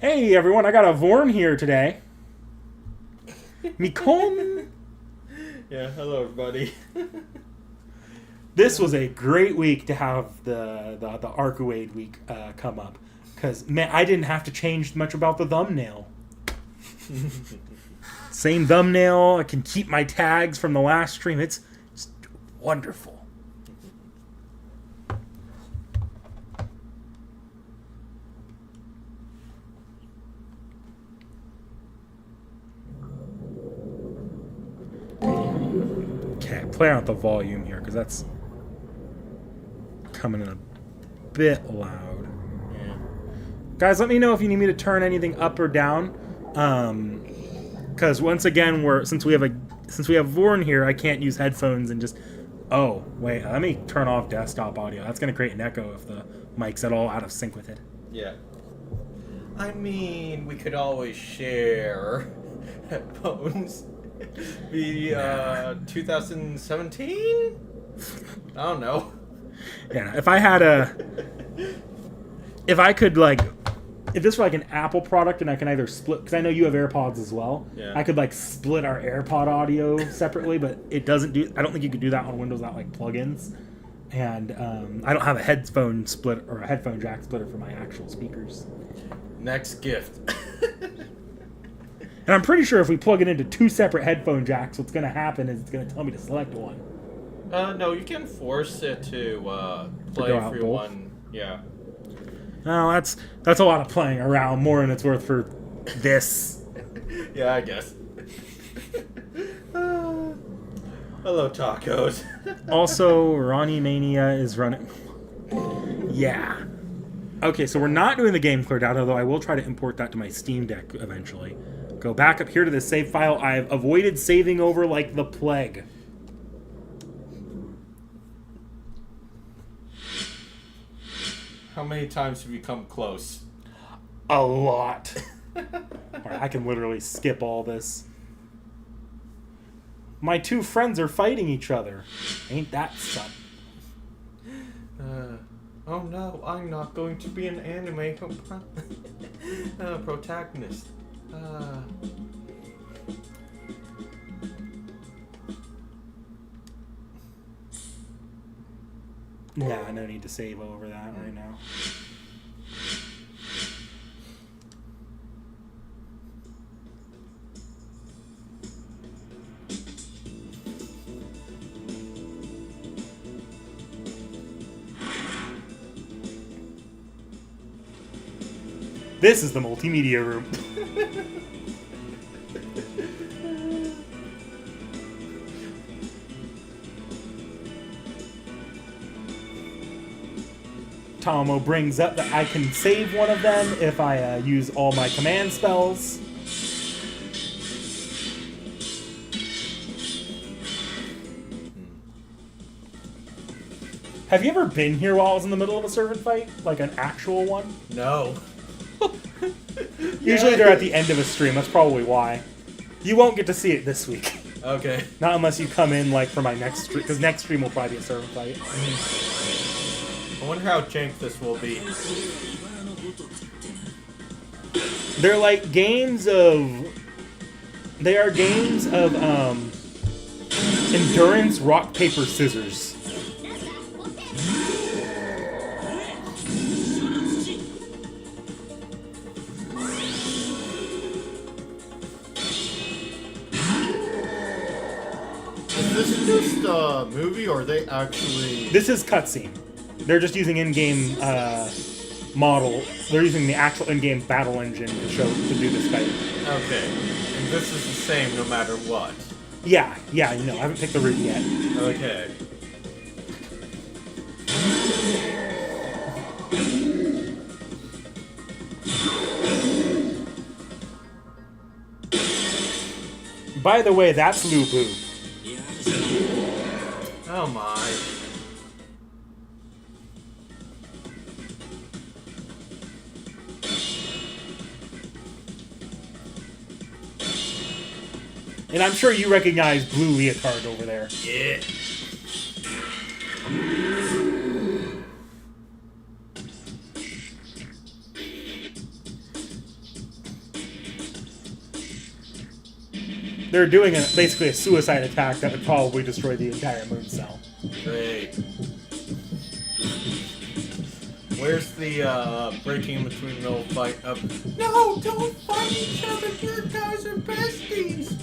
Hey everyone, I got a Vorn here today. Mikon. Yeah, hello everybody. This was a great week to have the Arcuade week come up. Because, man, I didn't have to change much about the thumbnail. Same thumbnail. I can keep my tags from the last stream. It's just wonderful. Okay, play out the volume here because that's coming in a bit loud. Yeah. Guys, let me know if you need me to turn anything up or down. Because once again, since we have Vorn here, I can't use headphones and just. Oh wait, let me turn off desktop audio. That's gonna create an echo if the mic's at all out of sync with it. Yeah. I mean, we could always share headphones. The 2017? I don't know. Yeah, if this were like an Apple product and I can either split, because I know you have AirPods as well. Yeah. I could like split our AirPod audio separately, but it doesn't do. I don't think you could do that on Windows without like plugins. And I don't have a headphone split or a headphone jack splitter for my actual speakers. Next gift. And I'm pretty sure if we plug it into two separate headphone jacks, what's going to happen is it's going to tell me to select one. No, you can force it to play go out for both? one. Yeah. Oh, that's a lot of playing around, more than it's worth for this. Yeah, I guess. Hello, tacos. Also, Rani Mania is running. Yeah. Okay, so we're not doing the game cleared out, although I will try to import that to my Steam Deck eventually. Go back up here to the save file. I've avoided saving over like the plague. How many times have you come close? A lot. Alright, I can literally skip all this. My two friends are fighting each other. Ain't that something? Oh no, I'm not going to be an anime protagonist. Nah, no need to save over that right now. This is the multimedia room. Tomo brings up that I can save one of them if I use all my command spells. Have you ever been here while I was in the middle of a servant fight? Like an actual one? No. Usually they're at the end of a stream. That's probably why. You won't get to see it this week. Okay. Not unless you come in like for my next stream, because next stream will probably be a servant fight. I wonder how jank this will be. They're like games of... They are games of endurance, rock, paper, scissors. Is this just a movie, or are they actually... This is cutscene. They're just using in-game model. They're using the actual in-game battle engine to do this fight. Okay. And this is the same no matter what. Yeah, you know, I haven't picked the route yet. Okay. By the way, that's Lu Bu. Oh my. And I'm sure you recognize Blue Leotard over there. Yeah. They're doing basically a suicide attack that would probably destroy the entire moon cell. Great. Where's the breaking in between no fight of no, don't fight each other, you guys are besties.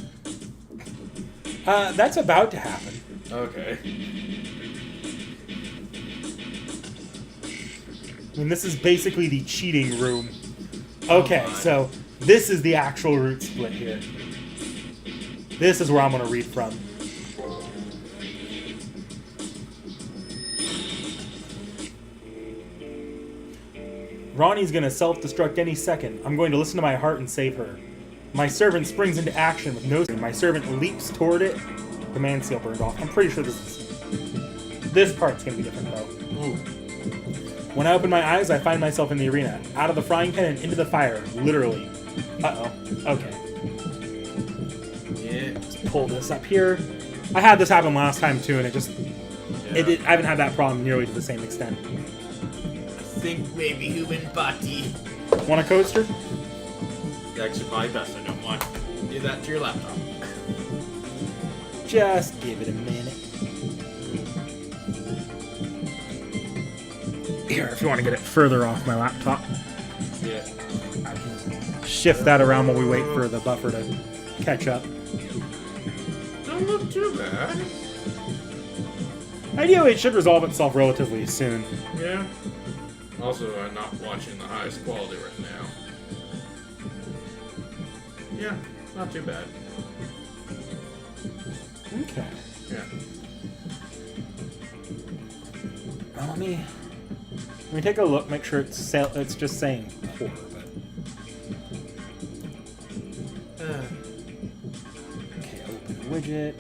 That's about to happen. Okay. I mean, this is basically the cheating room. Okay, Oh my. so this is the actual route split here. This is where I'm going to read from. Rani's going to self-destruct any second. I'm going to listen to my heart and save her. My servant springs into action with no... My servant leaps toward it. Command seal burned off. I'm pretty sure this part's going to be different, though. Ooh. When I open my eyes, I find myself in the arena. Out of the frying pan and into the fire. Literally. Uh-oh. Okay. Yeah. Let's pull this up here. I had this happen last time, too, and it just... Yeah. I haven't had that problem nearly to the same extent. I think maybe human body. Want a coaster? Actually, probably best I don't want. Do that to your laptop. Just give it a minute. Here, if you want to get it further off my laptop. Yeah. I can shift that around while we wait for the buffer to catch up. Don't look too bad. Ideally, it should resolve itself relatively soon. Yeah. Also, I'm not watching the highest quality right now. Yeah, not too bad. Okay. Yeah. Well, let me take a look, make sure it's just saying poor, but... Okay, open widget.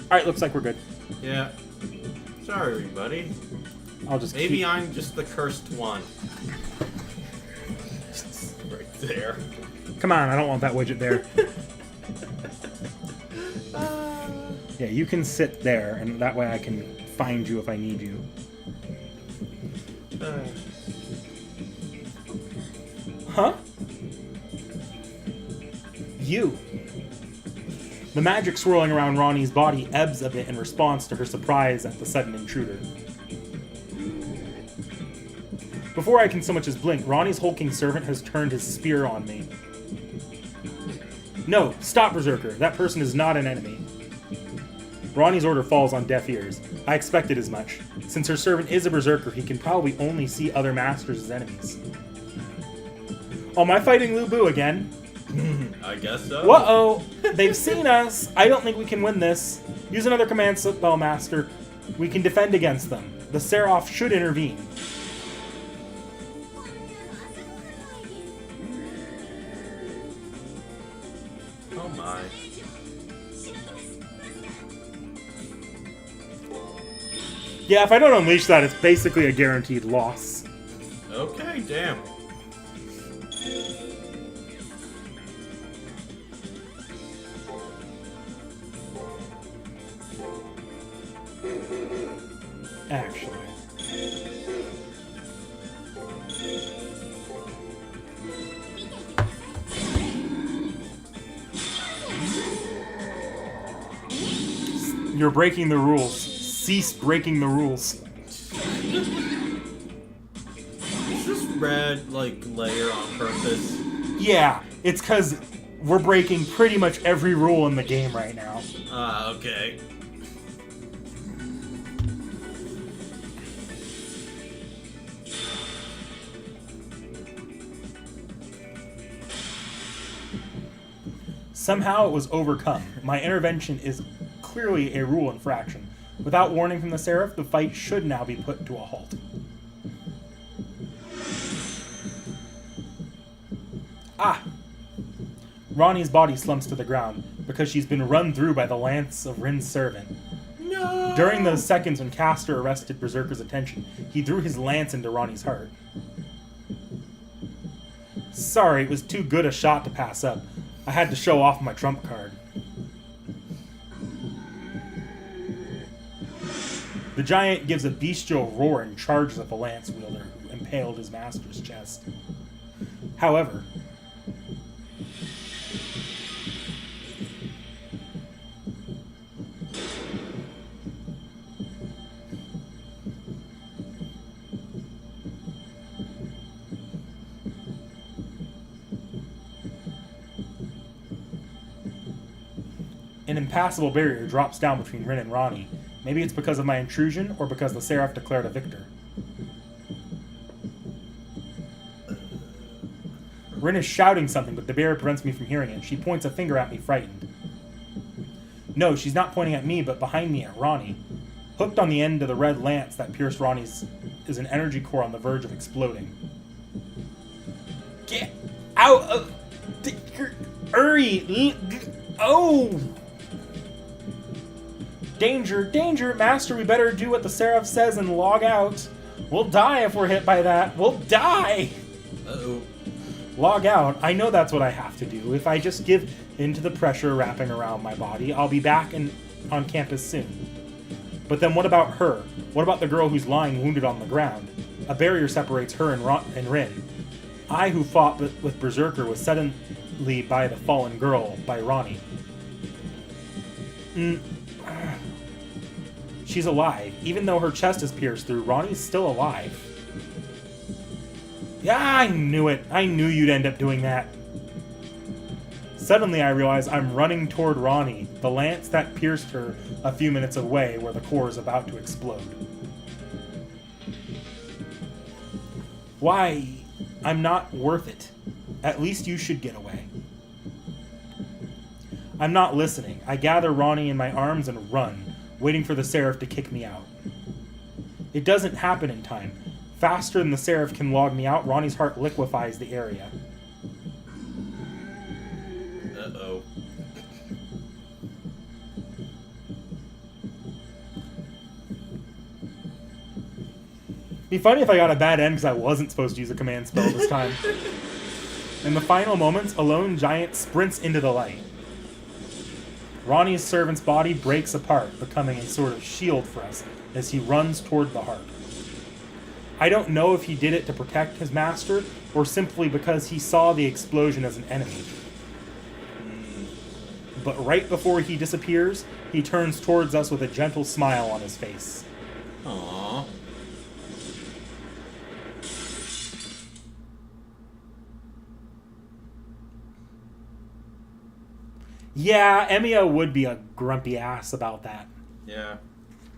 Alright, looks like we're good. Yeah. Sorry, everybody. I'll just Maybe I'm just the cursed one. Right there. Come on, I don't want that widget there. Yeah, you can sit there, and that way I can find you if I need you. Huh? You. The magic swirling around Rani's body ebbs a bit in response to her surprise at the sudden intruder. Before I can so much as blink, Rani's hulking servant has turned his spear on me. No, stop, Berserker. That person is not an enemy. Rani's order falls on deaf ears. I expected as much. Since her servant is a Berserker, he can probably only see other masters as enemies. Oh, am I fighting Lu Bu again? I guess so. Uh-oh! They've seen us! I don't think we can win this. Use another command spell, Master. We can defend against them. The Seraph should intervene. Oh my. Yeah, if I don't unleash that, it's basically a guaranteed loss. Okay, damn. Actually. You're breaking the rules. Cease breaking the rules. Is this red, like, layer on purpose? Yeah, it's because we're breaking pretty much every rule in the game right now. Ah, okay. Somehow it was overcome. My intervention is clearly a rule infraction. Without warning from the Seraph, the fight should now be put to a halt. Ah! Rani's body slumps to the ground because she's been run through by the lance of Rin's servant. No! During those seconds when Castor arrested Berserker's attention, he threw his lance into Rani's heart. Sorry, it was too good a shot to pass up. I had to show off my trump card. The giant gives a bestial roar and charges at the lance wielder who impaled his master's chest. However, an impassable barrier drops down between Rin and Rani. Maybe it's because of my intrusion, or because the Seraph declared a victor. Rin is shouting something, but the barrier prevents me from hearing it. She points a finger at me, frightened. No, she's not pointing at me, but behind me at Rani. Hooked on the end of the red lance that pierced Rani's is an energy core on the verge of exploding. Get out of... Hurry! Oh! Danger, danger, Master, we better do what the Seraph says and log out. We'll die if we're hit by that. We'll die! Uh-oh. Log out. I know that's what I have to do. If I just give in to the pressure wrapping around my body, I'll be back on campus soon. But then what about her? What about the girl who's lying wounded on the ground? A barrier separates her and Rin. I, who fought with Berserker, was suddenly by the fallen girl, by Rani. She's alive. Even though her chest is pierced through, Rani's still alive. Yeah, I knew it. I knew you'd end up doing that. Suddenly I realize I'm running toward Rani, the lance that pierced her a few minutes away where the core is about to explode. Why? I'm not worth it. At least you should get away. I'm not listening. I gather Rani in my arms and run, waiting for the Seraph to kick me out. It doesn't happen in time. Faster than the Seraph can log me out, Rani's heart liquefies the area. Uh-oh. Be funny if I got a bad end because I wasn't supposed to use a command spell this time. In the final moments, a lone giant sprints into the light. Rani's servant's body breaks apart, becoming a sort of shield for us as he runs toward the heart. I don't know if he did it to protect his master, or simply because he saw the explosion as an enemy. But right before he disappears, he turns towards us with a gentle smile on his face. Aww. Yeah, Emiya would be a grumpy ass about that. Yeah.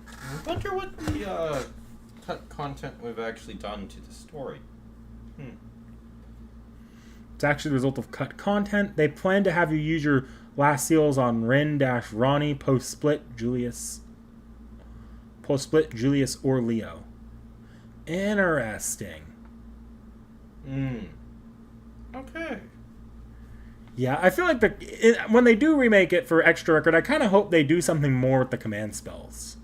I wonder what the cut content we've actually done to the story. It's actually the result of cut content. They plan to have you use your last seals on Rin-Rani post-split Julius or Leo. Interesting. Okay. Yeah, I feel like when they do remake it for Extra Record, I kind of hope they do something more with the command spells.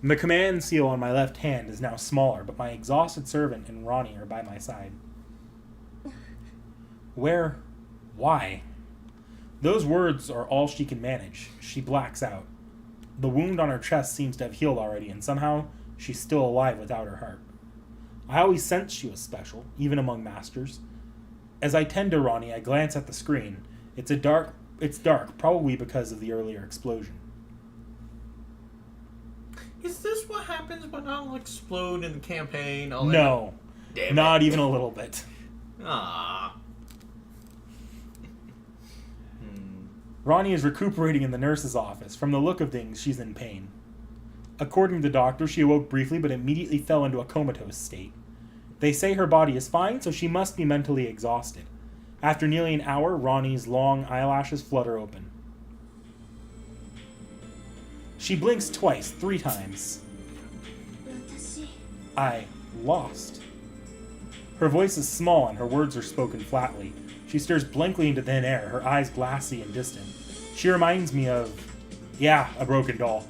The command seal on my left hand is now smaller, but my exhausted servant and Rani are by my side. Where? Why? Those words are all she can manage. She blacks out. The wound on her chest seems to have healed already, and somehow she's still alive without her heart. I always sensed she was special, even among masters. As I tend to Rani, I glance at the screen. It's dark, probably because of the earlier explosion. Is this what happens when I'll explode in the campaign? No. Not even a little bit. Ah. Rani is recuperating in the nurse's office. From the look of things, she's in pain. According to the doctor, she awoke briefly but immediately fell into a comatose state. They say her body is fine, so she must be mentally exhausted. After nearly an hour, Rani's long eyelashes flutter open. She blinks twice, 3 times. I lost. Her voice is small and her words are spoken flatly. She stares blankly into thin air, her eyes glassy and distant. She reminds me of, a broken doll.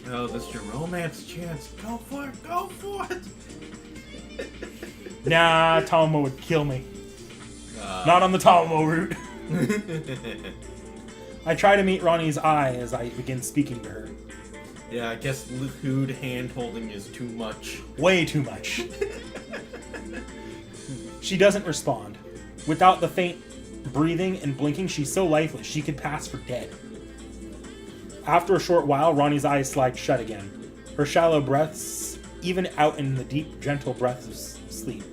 Oh, this is your romance chance. Go for it, go for it. Nah, Tomo would kill me. Not on the Tomo route. I try to meet Rani's eye as I begin speaking to her. Yeah, I guess lewd hand-holding is too much. Way too much. She doesn't respond. Without the faint breathing and blinking, she's so lifeless she could pass for dead. After a short while, Rani's eyes slide shut again. Her shallow breaths even out in the deep, gentle breaths of sleep.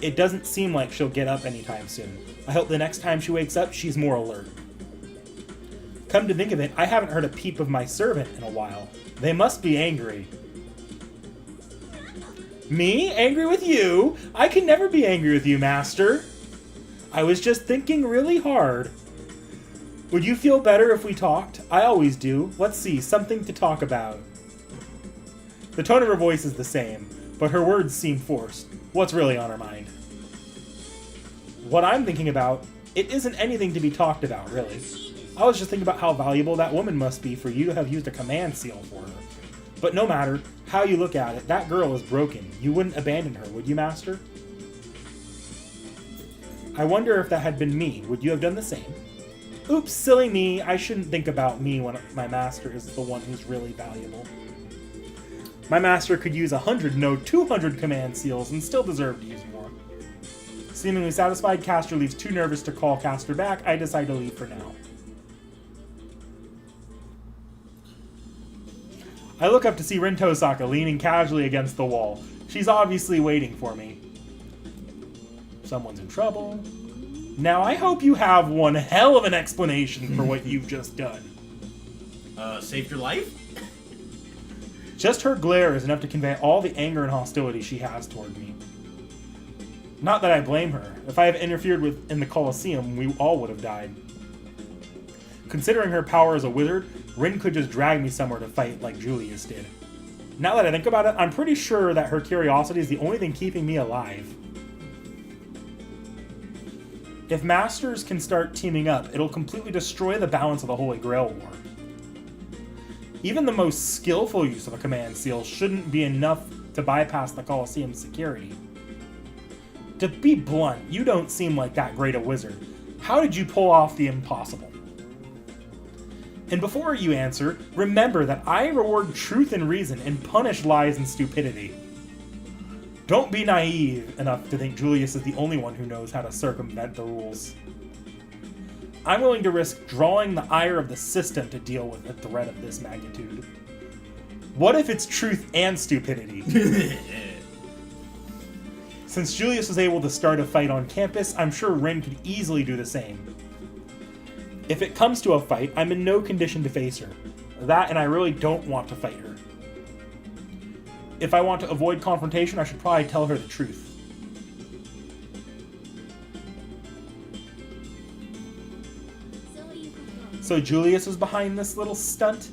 It doesn't seem like she'll get up anytime soon. I hope the next time she wakes up, she's more alert. Come to think of it, I haven't heard a peep of my servant in a while. They must be angry. Me? Angry with you? I can never be angry with you, Master. I was just thinking really hard. Would you feel better if we talked? I always do. Let's see, something to talk about. The tone of her voice is the same, but her words seem forced. What's really on her mind? What I'm thinking about, it isn't anything to be talked about, really. I was just thinking about how valuable that woman must be for you to have used a command seal for her. But no matter how you look at it, that girl is broken. You wouldn't abandon her, would you, Master? I wonder if that had been me. Would you have done the same? Oops, silly me. I shouldn't think about me when my master is the one who's really valuable. My master could use 100, no, 200 command seals and still deserve to use more. Seemingly satisfied, Caster leaves too nervous to call Caster back. I decide to leave for now. I look up to see Rin Tosaka leaning casually against the wall. She's obviously waiting for me. Someone's in trouble. Now I hope you have one hell of an explanation for what you've just done. Saved your life? Just her glare is enough to convey all the anger and hostility she has toward me. Not that I blame her. If I had interfered in the Colosseum, we all would have died. Considering her power as a wizard, Rin could just drag me somewhere to fight like Julius did. Now that I think about it, I'm pretty sure that her curiosity is the only thing keeping me alive. If Masters can start teaming up, it'll completely destroy the balance of the Holy Grail War. Even the most skillful use of a command seal shouldn't be enough to bypass the Colosseum's security. To be blunt, you don't seem like that great a wizard. How did you pull off the impossible? And before you answer, remember that I reward truth and reason and punish lies and stupidity. Don't be naive enough to think Julius is the only one who knows how to circumvent the rules. I'm willing to risk drawing the ire of the system to deal with a threat of this magnitude. What if it's truth and stupidity? Since Julius was able to start a fight on campus, I'm sure Rin could easily do the same. If it comes to a fight, I'm in no condition to face her. That, and I really don't want to fight her. If I want to avoid confrontation, I should probably tell her the truth. So Julius was behind this little stunt?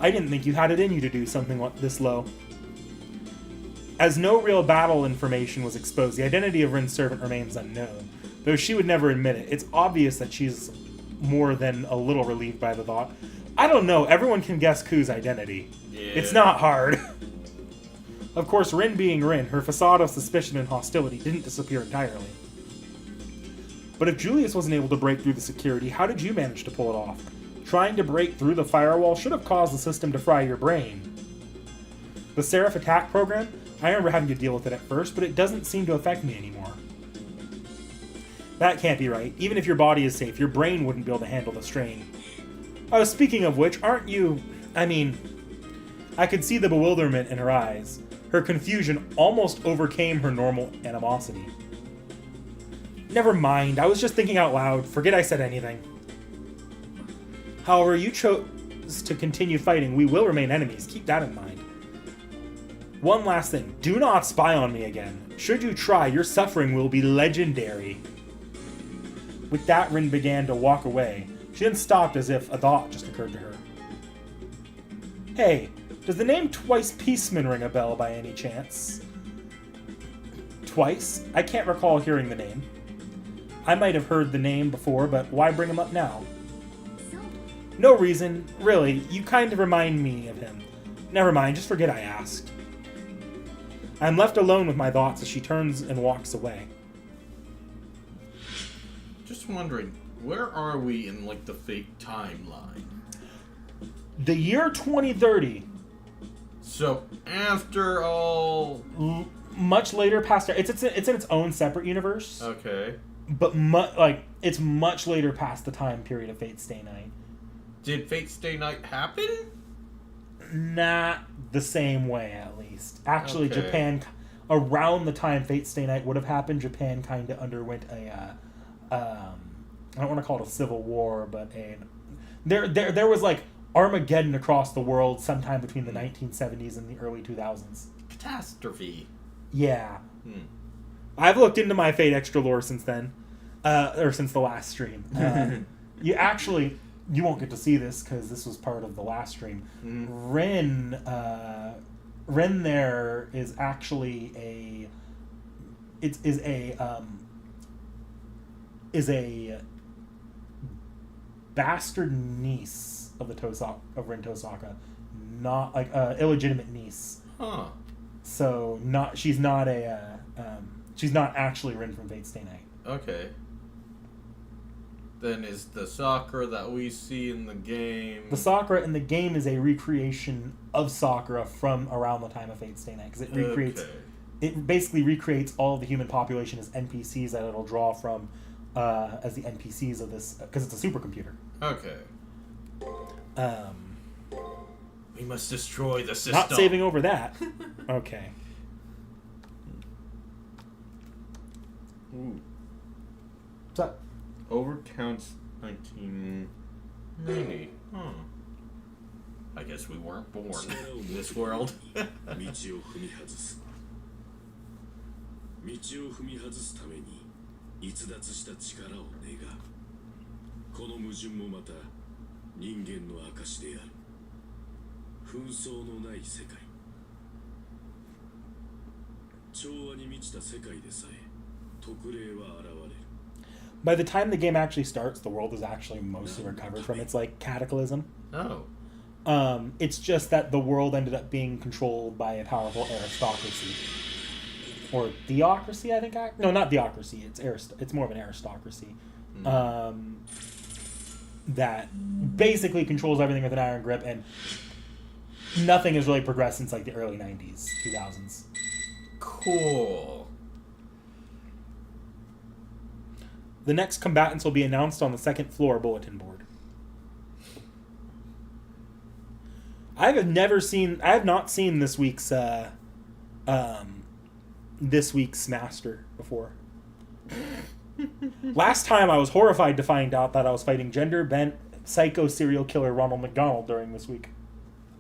I didn't think you had it in you to do something this low. As no real battle information was exposed, the identity of Rin's servant remains unknown. Though she would never admit it, it's obvious that she's more than a little relieved by the thought. I don't know. Everyone can guess Ku's identity. Yeah. It's not hard. Of course, Rin being Rin, her facade of suspicion and hostility didn't disappear entirely. But if Julius wasn't able to break through the security, how did you manage to pull it off? Trying to break through the firewall should have caused the system to fry your brain. The Seraph attack program? I remember having to deal with it at first, but it doesn't seem to affect me anymore. That can't be right. Even if your body is safe, your brain wouldn't be able to handle the strain. Oh, speaking of which, aren't you... I mean... I could see the bewilderment in her eyes. Her confusion almost overcame her normal animosity. Never mind, I was just thinking out loud. Forget I said anything. However, you chose to continue fighting. We will remain enemies. Keep that in mind. One last thing. Do not spy on me again. Should you try, your suffering will be legendary. With that, Rin began to walk away. She then stopped as if a thought just occurred to her. Hey, does the name Twice Peaceman ring a bell by any chance? Twice? I can't recall hearing the name. I might have heard the name before, but why bring him up now? No reason. Really, you kind of remind me of him. Never mind, just forget I asked. I'm left alone with my thoughts as she turns and walks away. Just wondering, where are we in, like, the Fate timeline? The year 2030. So, after all... Much later past... It's in its own separate universe. Okay. But, it's much later past the time period of Fate Stay Night. Did Fate Stay Night happen? Not the same way, at least. Actually, Okay. Japan... Around the time Fate Stay Night would have happened, Japan kind of underwent a... I don't want to call it a civil war, but there was like Armageddon across the world sometime between the 1970s and the early 2000s. Catastrophe. Yeah. I've looked into my Fate Extra lore since then, or since the last stream. You won't get to see this because this was part of the last stream. Rin there is actually is a bastard niece of Rin Tosaka, not like illegitimate niece. Huh. So she's not actually Rin from Fate Stay Night. Okay. Then is the Sakura that we see in the game... The Sakura in the game is a recreation of Sakura from around the time of Fate Stay Night, because it recreates... Okay. It basically recreates all of the human population as NPCs that it'll draw from as the NPCs of this, because it's a supercomputer. Okay. We must destroy the system. Not saving over that. Okay. Ooh. What's up? Overcounts 1990. Huh. I guess we weren't born in this world. 道を踏み外すために逸脱した力を願うこの矛盾もまた人間の証である紛争のない世界調和に満ちた世界でさえ特例は現れる By the time the game actually starts, the world is actually mostly recovered from its like cataclysm. Oh. It's just that the world ended up being controlled by a powerful aristocracy. Or theocracy, I think. No, not theocracy. It's more of an aristocracy. That basically controls everything with an iron grip, and nothing has really progressed since like the early 90s, 2000s. Cool. The next combatants will be announced on the second floor bulletin board. I have not seen this week's master before. Last time I was horrified to find out that I was fighting gender-bent psycho serial killer Ronald McDonald during this week.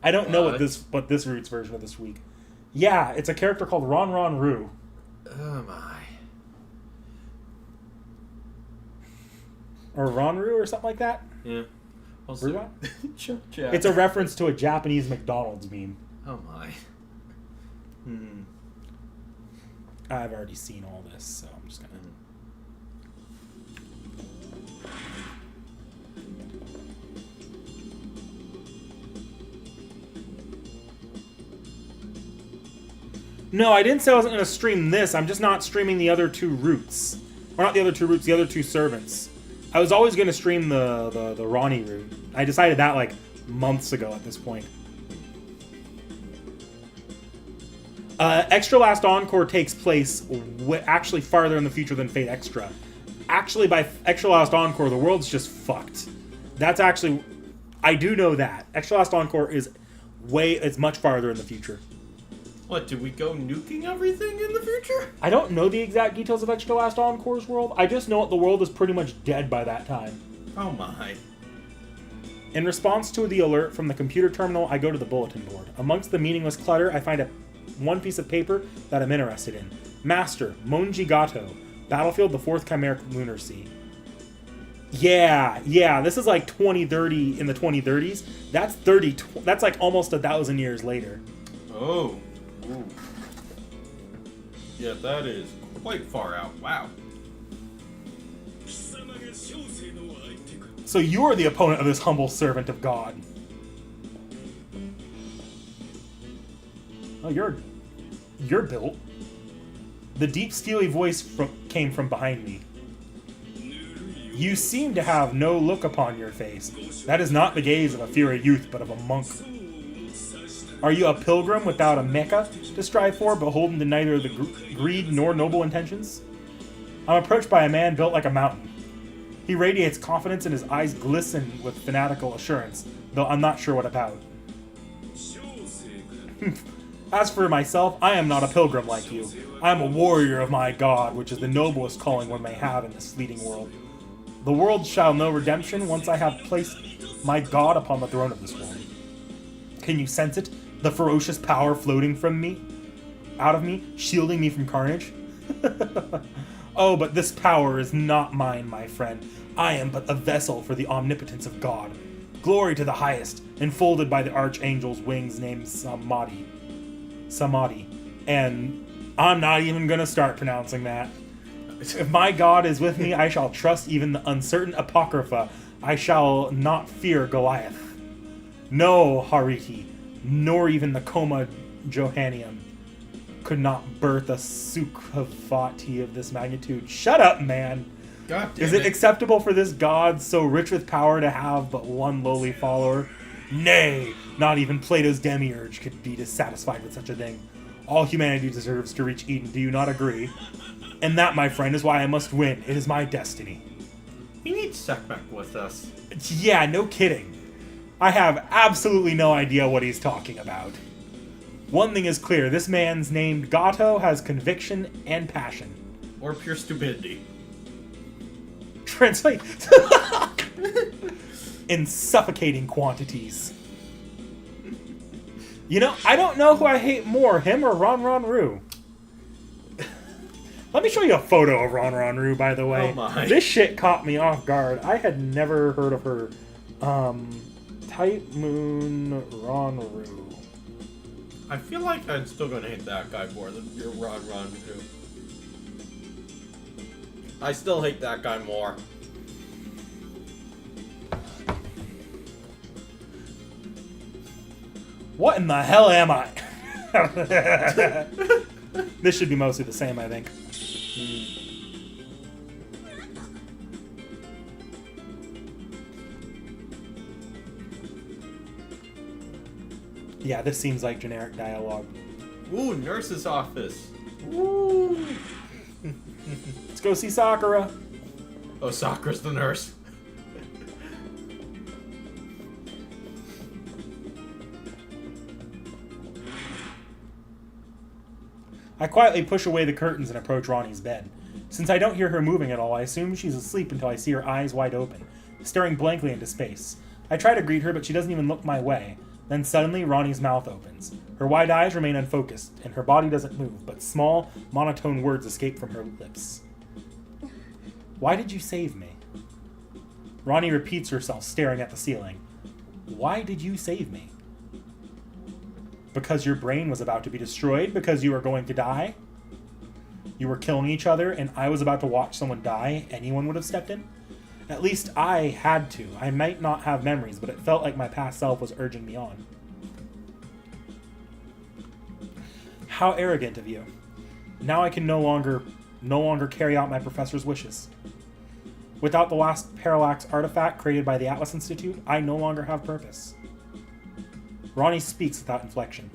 I don't know what this Roots version of this week. Yeah, it's a character called Ron Roo. Oh my. Or Ronru or something like that? Yeah. It's a reference to a Japanese McDonald's meme. Oh my. I've already seen all this, so I'm just gonna... No, I didn't say I wasn't going to stream this. I'm just not streaming the other two routes. Or not the other two routes, the other two servants. I was always going to stream the Rani route. I decided that like months ago at this point. Extra Last Encore takes place actually farther in the future than Fate Extra. Actually, by Extra Last Encore, the world's just fucked. That's actually... I do know that. Extra Last Encore is it's much farther in the future. What, did we go nuking everything in the future? I don't know the exact details of Extra Last Encore's world. I just know the world is pretty much dead by that time. Oh my. In response to the alert from the computer terminal, I go to the bulletin board. Amongst the meaningless clutter, I find one piece of paper that I'm interested in. Master, Monji Gato. Battlefield, the 4th Chimeric Lunar Sea. Yeah, this is like 2030 in the 2030s. That's like almost 1,000 years later. Oh. Ooh. Yeah, that is quite far out. Wow. So you are the opponent of this humble servant of God. Oh, you're built. The deep, steely voice came from behind me. You seem to have no look upon your face. That is not the gaze of a fiery youth, but of a monk. Are you a pilgrim without a Mecca to strive for, beholden to neither the greed nor noble intentions? I'm approached by a man built like a mountain. He radiates confidence and his eyes glisten with fanatical assurance, though I'm not sure what about. As for myself, I am not a pilgrim like you. I am a warrior of my God, which is the noblest calling one may have in this fleeting world. The world shall know redemption once I have placed my God upon the throne of this world. Can you sense it? The ferocious power floating from me? Out of me? Shielding me from carnage? Oh, but this power is not mine, my friend. I am but a vessel for the omnipotence of God. Glory to the highest, enfolded by the archangel's wings named Samadhi. And I'm not even going to start pronouncing that. If my God is with me, I shall trust even the uncertain Apocrypha. I shall not fear Goliath. No, Hariti, nor even the Coma Johannium could not birth a Sukhavati of this magnitude. Shut up, man. God damn Is it acceptable for this God so rich with power to have but one lowly follower? Nay, not even Plato's demiurge could be dissatisfied with such a thing. All humanity deserves to reach Eden, do you not agree? And that, my friend, is why I must win. It is my destiny. We need Sekmek with us. Yeah, no kidding. I have absolutely no idea what he's talking about. One thing is clear, this man's named Gato has conviction and passion. Or pure stupidity. Translate. In suffocating quantities. You know, I don't know who I hate more, him or Ron Roo. Let me show you a photo of Ron Roo, by the way. Oh my. This shit caught me off guard. I had never heard of her. Type Moon Ron Roo. I feel like I'm still gonna hate that guy more than your Ron too. I still hate that guy more. What in the hell am I? This should be mostly the same, I think. Yeah, this seems like generic dialogue. Ooh, nurse's office. Woo! Let's go see Sakura. Oh, Sakura's the nurse. I quietly push away the curtains and approach Ronnie's bed. Since I don't hear her moving at all, I assume she's asleep until I see her eyes wide open, staring blankly into space. I try to greet her, but she doesn't even look my way. Then suddenly, Ronnie's mouth opens. Her wide eyes remain unfocused, and her body doesn't move, but small, monotone words escape from her lips. Why did you save me? Ronnie repeats herself, staring at the ceiling. Why did you save me? Because your brain was about to be destroyed? Because you were going to die? You were killing each other, and I was about to watch someone die? Anyone would have stepped in? At least I had to. I might not have memories, but it felt like my past self was urging me on. How arrogant of you. Now I can no longer carry out my professor's wishes. Without the last parallax artifact created by the Atlas Institute, I no longer have purpose. Rani speaks without inflection.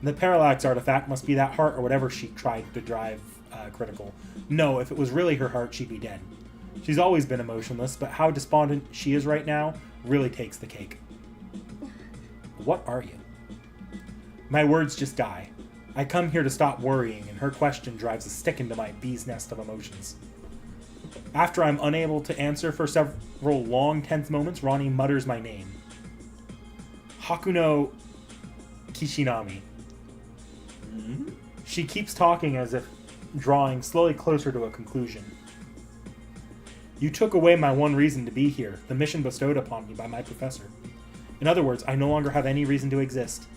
The parallax artifact must be that heart or whatever she tried to drive critical. No, if it was really her heart, she'd be dead. She's always been emotionless, but how despondent she is right now really takes the cake. What are you? My words just die. I come here to stop worrying, and her question drives a stick into my bee's nest of emotions. After I'm unable to answer for several long, tense moments, Rani mutters my name. Hakuno Kishinami. Mm-hmm. She keeps talking as if drawing slowly closer to a conclusion. You took away my one reason to be here, the mission bestowed upon me by my professor. In other words, I no longer have any reason to exist.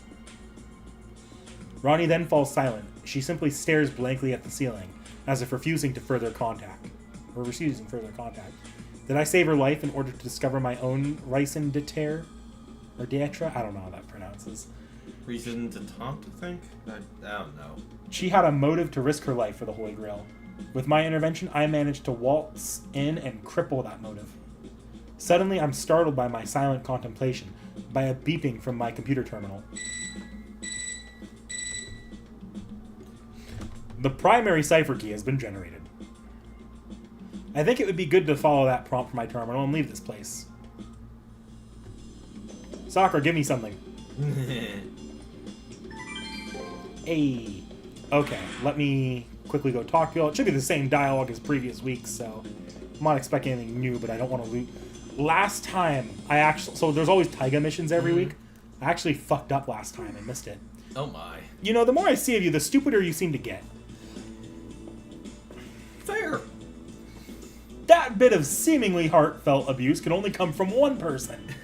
Rani then falls silent. She simply stares blankly at the ceiling, as if refusing further contact. Did I save her life in order to discover my own raison d'etre? Or d'etre? I don't know how that pronounces. Reason to taunt, I think? I don't know. She had a motive to risk her life for the Holy Grail. With my intervention, I managed to waltz in and cripple that motive. Suddenly, I'm startled by my silent contemplation, by a beeping from my computer terminal. The primary cipher key has been generated. I think it would be good to follow that prompt from my terminal and leave this place. Sakura, give me something. Hey. Okay, let me quickly go talk to you all. It should be the same dialogue as previous weeks, so I'm not expecting anything new, but I don't want to loot. Last time, so there's always Taiga missions every week. I actually fucked up last time and missed it. Oh my. You know, the more I see of you, the stupider you seem to get. Fair. That bit of seemingly heartfelt abuse can only come from one person.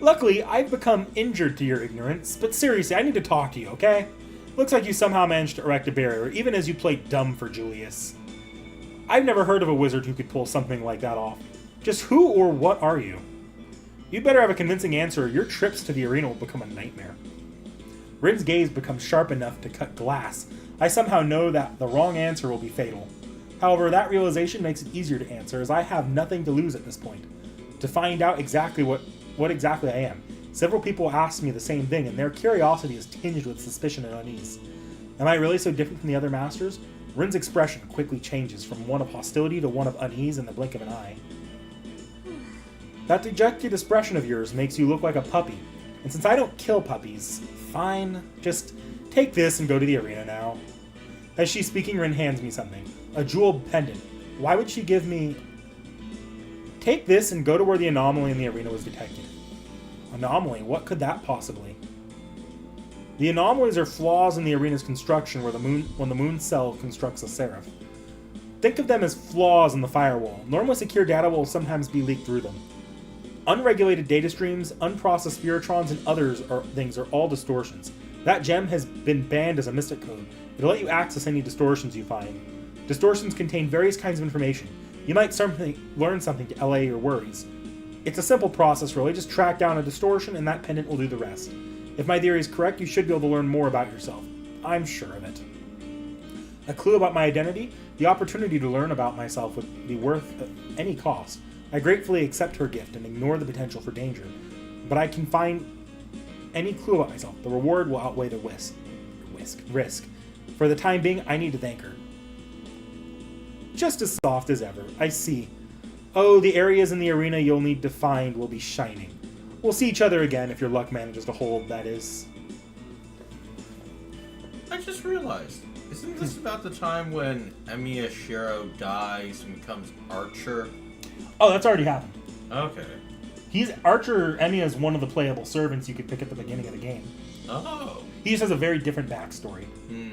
Luckily, I've become injured to your ignorance, but seriously, I need to talk to you, okay? Looks like you somehow managed to erect a barrier, even as you played dumb for Julius. I've never heard of a wizard who could pull something like that off. Just who or what are you? You'd better have a convincing answer, or your trips to the arena will become a nightmare. Rin's gaze becomes sharp enough to cut glass. I somehow know that the wrong answer will be fatal. However, that realization makes it easier to answer, as I have nothing to lose at this point. To find out exactly what exactly I am. Several people ask me the same thing, and their curiosity is tinged with suspicion and unease. Am I really so different from the other masters? Rin's expression quickly changes from one of hostility to one of unease in the blink of an eye. That dejected expression of yours makes you look like a puppy, and since I don't kill puppies, fine, just take this and go to the arena now. As she's speaking, Rin hands me something. A jeweled pendant. Why would she give me... Take this and go to where the anomaly in the arena was detected. Anomaly? What could that possibly? The anomalies are flaws in the arena's construction when the moon cell constructs a seraph. Think of them as flaws in the firewall. Normally secure data will sometimes be leaked through them. Unregulated data streams, unprocessed spiritrons, and things are all distortions. That gem has been banned as a mystic code. It'll let you access any distortions you find. Distortions contain various kinds of information. You might learn something to allay your worries. It's a simple process, really. Just track down a distortion, and that pendant will do the rest. If my theory is correct, you should be able to learn more about yourself. I'm sure of it. A clue about my identity? The opportunity to learn about myself would be worth any cost. I gratefully accept her gift and ignore the potential for danger. But I can find any clue about myself. The reward will outweigh the risk. For the time being, I need to thank her. Just as soft as ever. I see. Oh, the areas in the arena you'll need to find will be shining. We'll see each other again if your luck manages to hold, that is. I just realized. Isn't this about the time when Emiya Shiro dies and becomes Archer? Oh, that's already happened. Okay. Archer Emiya is one of the playable servants you could pick at the beginning of the game. Oh. He just has a very different backstory. Hmm.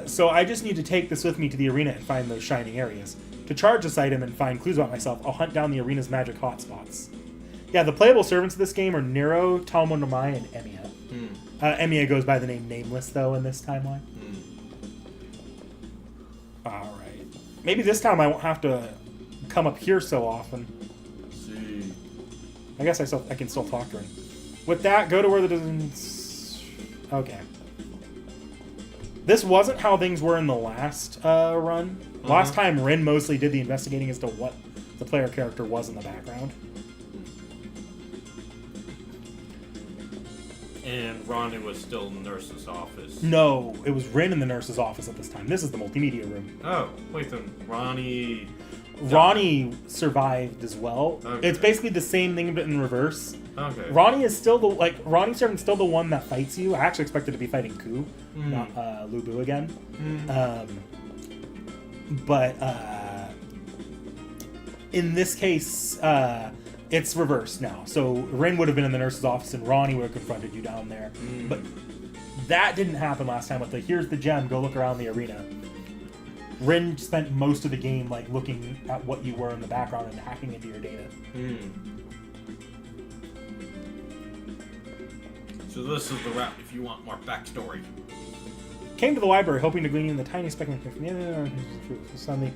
So I just need to take this with me to the arena and find those shining areas. To charge this item and find clues about myself, I'll hunt down the arena's magic hotspots. Yeah, the playable servants of this game are Nero, Talmonomai, and Emiya. Emiya goes by the name Nameless, though, in this timeline. Alright. Maybe this time I won't have to come up here so often. See. I guess I can still talk to her. With that, go to where the... Okay. This wasn't how things were in the last run. Last time, Rin mostly did the investigating as to what the player character was in the background. And Rani was still in the nurse's office. No, it was Rin in the nurse's office at this time. This is the multimedia room. Oh, wait, then Rani... Rani survived as well. Okay. It's basically the same thing but in reverse. Okay. Ronnie is still Ronnie Servant's still the one that fights you. I actually expected to be fighting Ku, not Lubu again. But in this case, it's reversed now. So Rin would have been in the nurse's office and Ronnie would have confronted you down there. But that didn't happen last time with the here's the gem, go look around the arena. Rin spent most of the game like looking at what you were in the background and hacking into your data. So this is the route if you want more backstory. Came to the library hoping to glean in the tiny speck of suddenly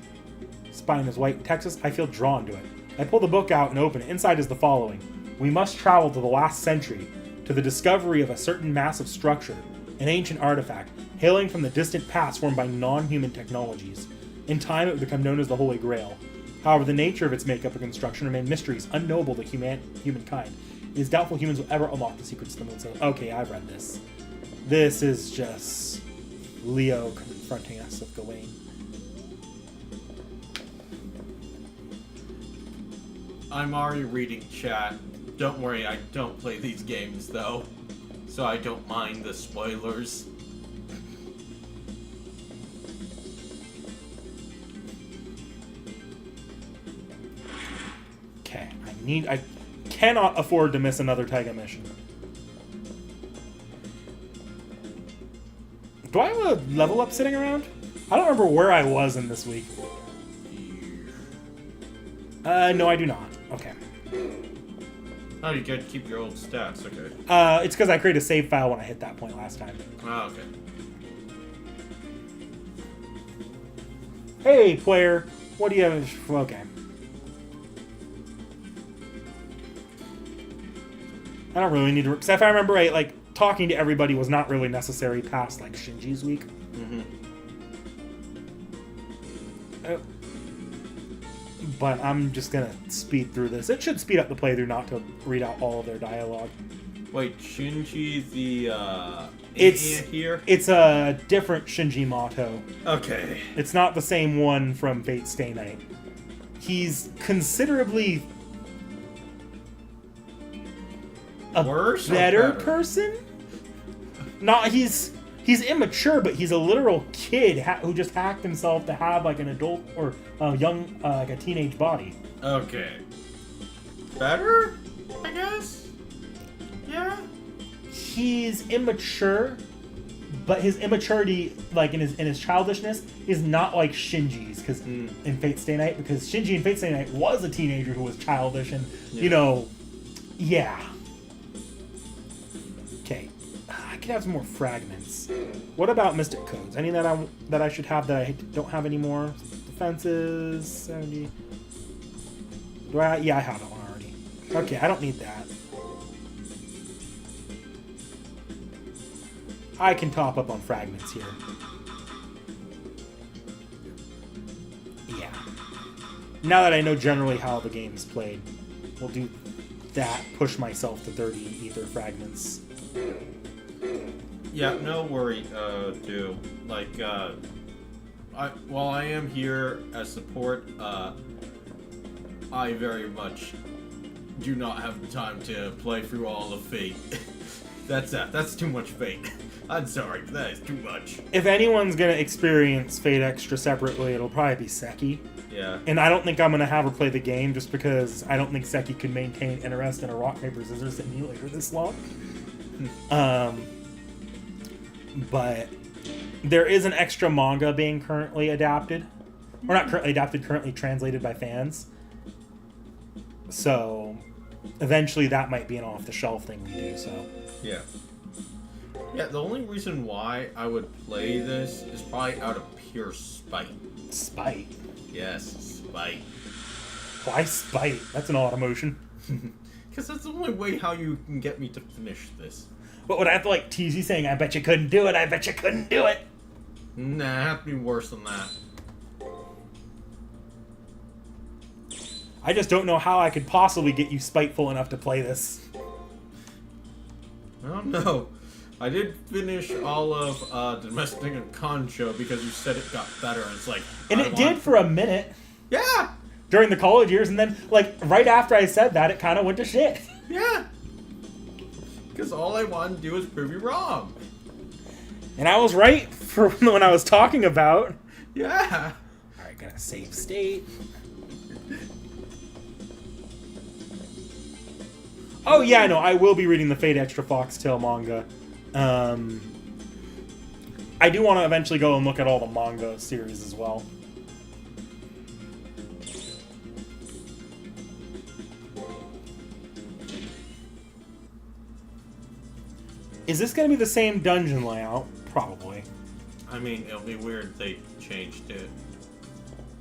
spine is white in Texas. I feel drawn to it. I pull the book out and open it. Inside is the following. We must travel to the last century, to the discovery of a certain massive structure, an ancient artifact, hailing from the distant past formed by non-human technologies. In time, it would become known as the Holy Grail. However, the nature of its makeup and construction remain mysteries unknowable to humankind. It is doubtful humans will ever unlock the secrets of the moon. So, okay, I've read this. This is just Leo confronting us with Gawain. I'm already reading chat. Don't worry, I don't play these games, though. So I don't mind the spoilers. Okay, I cannot afford to miss another Taiga mission. Do I have a level up sitting around? I don't remember where I was in this week. No, I do not. Okay. Oh, you gotta keep your old stats, okay. It's because I created a save file when I hit that point last time. Oh, okay. Hey, player. What do you have? Okay. I don't really need to... Because if I remember right, like, talking to everybody was not really necessary past, like, Shinji's week. But I'm just gonna speed through this. It should speed up the playthrough not to read out all of their dialogue. Wait, Shinji the, It's here? It's a different Shinji Mato. Okay. It's not the same one from Fate Stay Night. He's considerably a Worse or better better? person. Not he's immature, but he's a literal kid who just hacked himself to have like an adult or a young, like a teenage body. Okay. Better? I guess? Yeah? He's immature, but his immaturity, like in his childishness, is not like Shinji's. Because in Fate Stay Night, because Shinji in Fate Stay Night was a teenager who was childish, and you know, yeah. Okay, I could have some more fragments. What about Mystic Codes? Any that I should have that I don't have anymore? Defenses 70. Do I? Yeah, I have that one already. Okay, I don't need that. I can top up on fragments here. Yeah. Now that I know generally how the game's played, we'll do that. Push myself to 30 ether fragments. Yeah, no worry, dude. Like, while I am here as support, I very much do not have the time to play through all of Fate. That's too much Fate. I'm sorry, that is too much. If anyone's gonna experience Fate Extra separately, it'll probably be Seki. Yeah. And I don't think I'm gonna have her play the game just because I don't think Seki could maintain interest in a rock paper scissors simulator this long. But there is an extra manga being currently adapted, or not currently adapted, currently translated by fans. So eventually that might be an off-the-shelf thing we do. So Yeah. Yeah, the only reason why I would play this is probably out of pure spite. spite. Yes, spite. Why spite? That's an odd emotion. Because that's the only way how you can get me to finish this. But would I have to like T.H.E saying, I bet you couldn't do it, I bet you couldn't do it? Nah, it have to be worse than that. I just don't know how I could possibly get you spiteful enough to play this. I don't know. I did finish all of Domestic and Concho because you said it got better. And it's like, And it did for a minute. Yeah! During the college years, and then, like, right after I said that, it kind of went to shit. Yeah! Because all I wanted to do was prove you wrong. And I was right for when I was talking about. Yeah! Alright, gonna save state. Oh, yeah, no, I will be reading the Fate Extra Foxtail manga. I do want to eventually go and look at all the manga series as well. Is this going to be the same dungeon layout? Probably. I mean, it'll be weird if they changed it.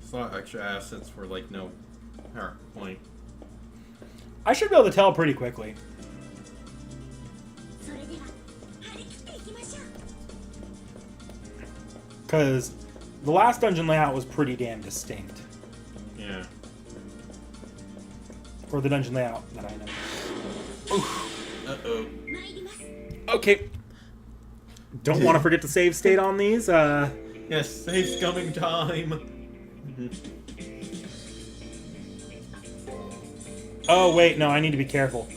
Thought extra assets were like no point. I should be able to tell pretty quickly. Because the last dungeon layout was pretty damn distinct. Yeah. Or the dungeon layout that I know. Oof. Uh-oh. Okay. Don't want to forget to save state on these. Yes, save scumming time. Oh, wait, no, I need to be careful.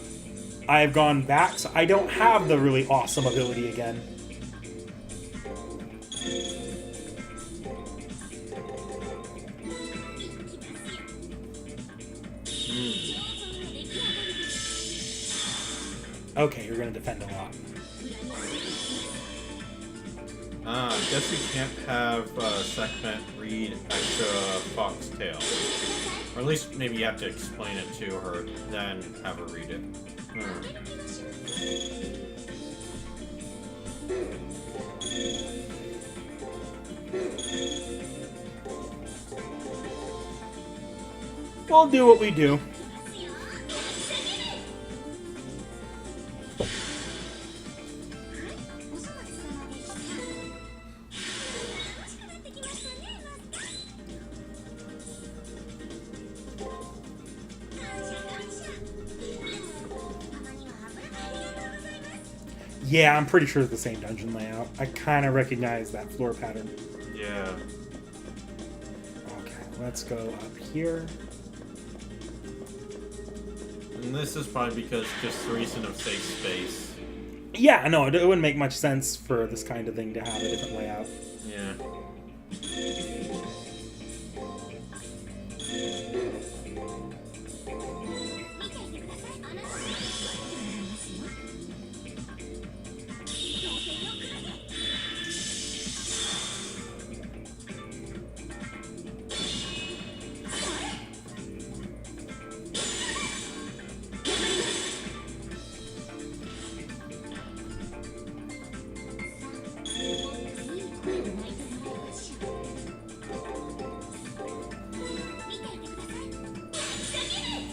I've gone back, so I don't have the really awesome ability again. Okay, you're going to defend a lot. I guess you can't have Segment read extra Foxtail. Or at least maybe you have to explain it to her, then have her read it. We'll do what we do. Yeah, I'm pretty sure it's the same dungeon layout. I kind of recognize that floor pattern. Yeah. Okay, let's go up here. And this is probably because just the reason of safe space. Yeah, no, it wouldn't make much sense for this kind of thing to have a different layout. Yeah.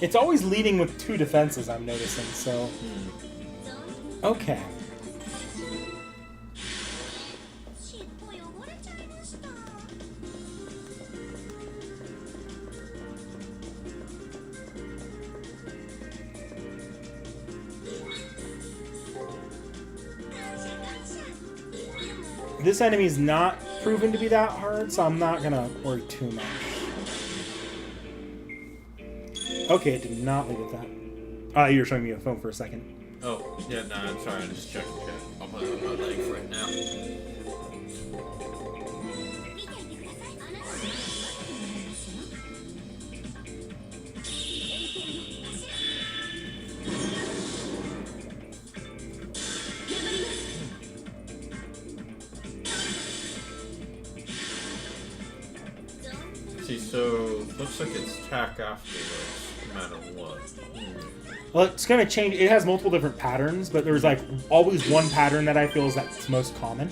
It's always leading with 2 defenses, I'm noticing, so... Okay. This enemy's not proven to be that hard, so I'm not gonna worry too much. Okay, it did not leave with that. You were showing me a phone for a second. Oh, yeah, nah, I'm sorry, I'm just checking it. I'll put it on my leg right now. See, so, looks like it's attack afterwards, no matter what. Well, it's gonna change. It has multiple different patterns, but there's like always one pattern that I feel is that's most common.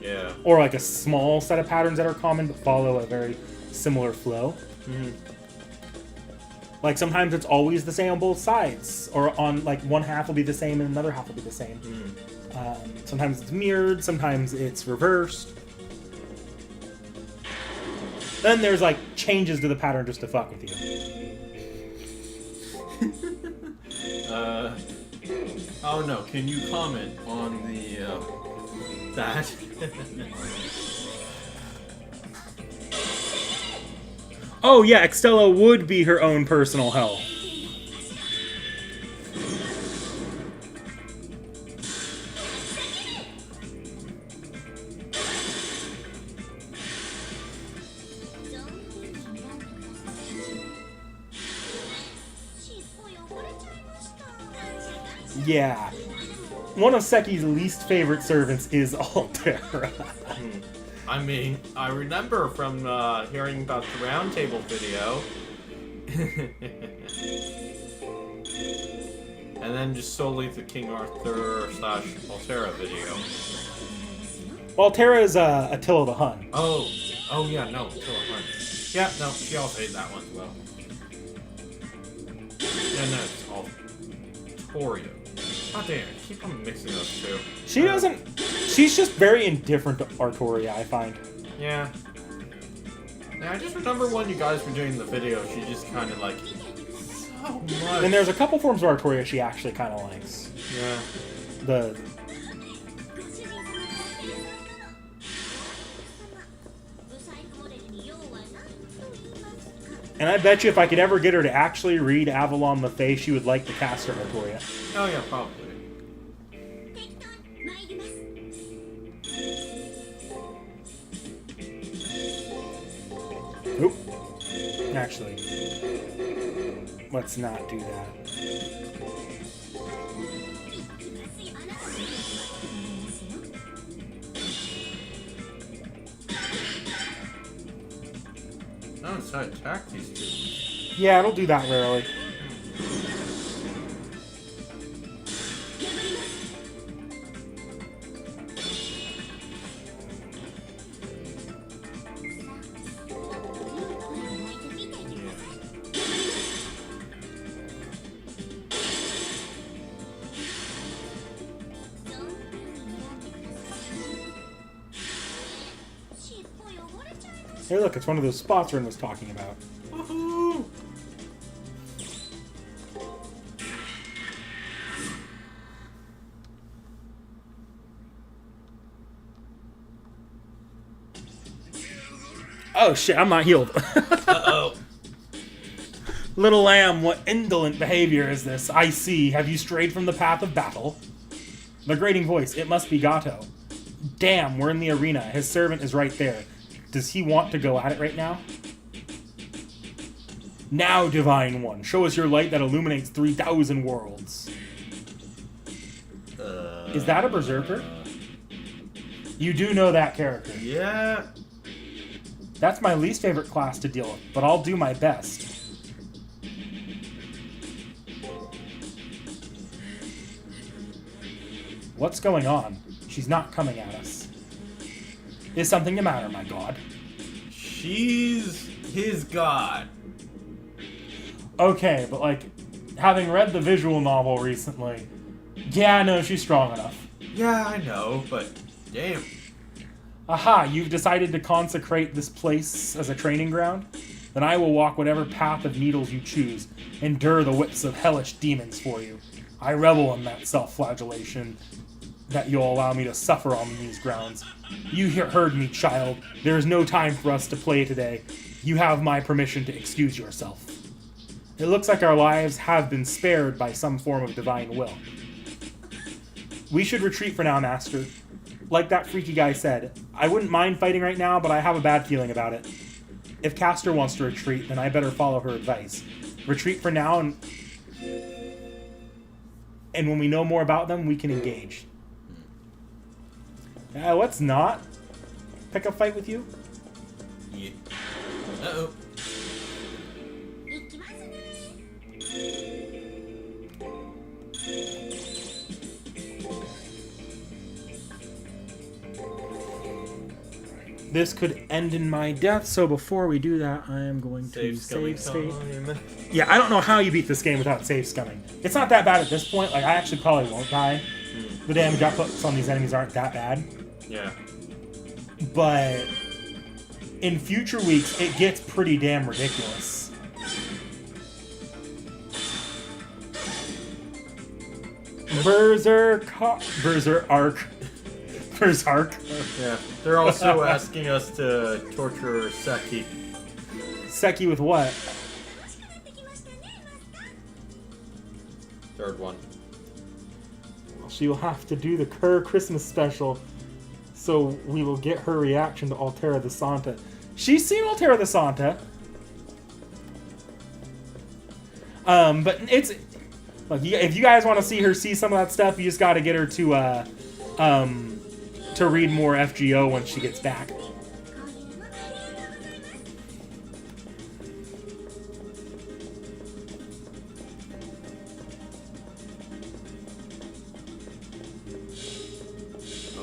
Yeah. Or like a small set of patterns that are common but follow a very similar flow. Like sometimes it's always the same on both sides, or on like one half will be the same and another half will be the same. Sometimes it's mirrored, sometimes it's reversed. Then there's like changes to the pattern just to fuck with you. Oh no, can you comment on the, that? Oh yeah, Extella would be her own personal hell. Yeah. One of Seki's least favorite servants is Altera. I mean, I remember from hearing about the roundtable video. And then just solely the King Arthur / Altera video. Altera is Attila the Hun. Oh yeah, no, Attila Hun. Yeah, no, she also ate that one as well. Yeah, no, it's Altoria. Oh damn, I keep on mixing those two. She doesn't... She's just very indifferent to Artoria, I find. Yeah. Yeah, I just remember when you guys were doing the video, she just kind of like... So much. And there's a couple forms of Artoria she actually kind of likes. Yeah. And I bet you if I could ever get her to actually read Avalon Lefay, she would like the caster Artoria. Oh yeah, probably. Oop. Actually, let's not do that. Oh, so I attack these two. Yeah, it'll do that rarely. Hey, look, it's one of those spots Ren was talking about. Woohoo! Oh shit, I'm not healed. Uh-oh. Little lamb, what indolent behavior is this? I see. Have you strayed from the path of battle? The grating voice, it must be Gato. Damn, we're in the arena. His servant is right there. Does he want to go at it right now? Now, Divine One, show us your light that illuminates 3,000 worlds. Is that a Berserker? You do know that character. Yeah. That's my least favorite class to deal with, but I'll do my best. What's going on? She's not coming at us. Is something the matter, my god? She's his god. Okay, but like, having read the visual novel recently, yeah, no, she's strong enough. Yeah, I know, but damn. Aha, you've decided to consecrate this place as a training ground? Then I will walk whatever path of needles you choose, endure the whips of hellish demons for you. I revel in that self-flagellation that you'll allow me to suffer on these grounds. You heard me, child. There is no time for us to play today. You have my permission to excuse yourself. It looks like our lives have been spared by some form of divine will. We should retreat for now, Master. Like that freaky guy said, I wouldn't mind fighting right now, but I have a bad feeling about it. If Castor wants to retreat, then I better follow her advice. Retreat for now, and when we know more about them, we can engage. Let's not pick a fight with you. Yeah. Uh-oh. This could end in my death, so before we do that, I am going to save state. Yeah, I don't know how you beat this game without save scumming. It's not that bad at this point. Like, I actually probably won't die. the damage outputs on these enemies aren't that bad. Yeah. But in future weeks, it gets pretty damn ridiculous. Berserk. Yeah. They're also asking us to torture Seki. Seki with what? Third one. She will have to do the Kerr Christmas special, so we will get her reaction to Altera the Santa. She's seen Altera the Santa. But it's... Look, if you guys want to see her see some of that stuff, you just got to get her to read more FGO when she gets back.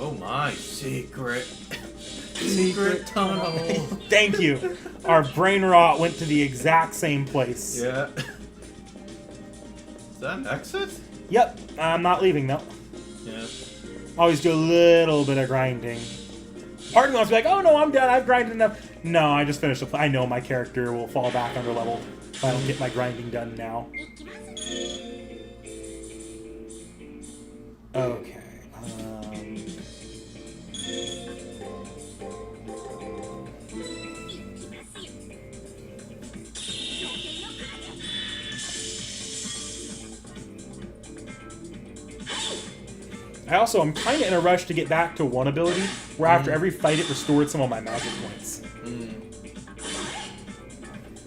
Oh my, secret tunnel. Thank you. Our brain rot went to the exact same place. Yeah. Is that an exit? Yep, I'm not leaving though. Yeah. Always do a little bit of grinding. Part of me wants to be like, oh no, I'm done, I've grinded enough. No, I just finished the play. I know my character will fall back under leveled if I don't get my grinding done now. Okay. I also am kind of in a rush to get back to one ability, where after every fight it restored some of my magic points.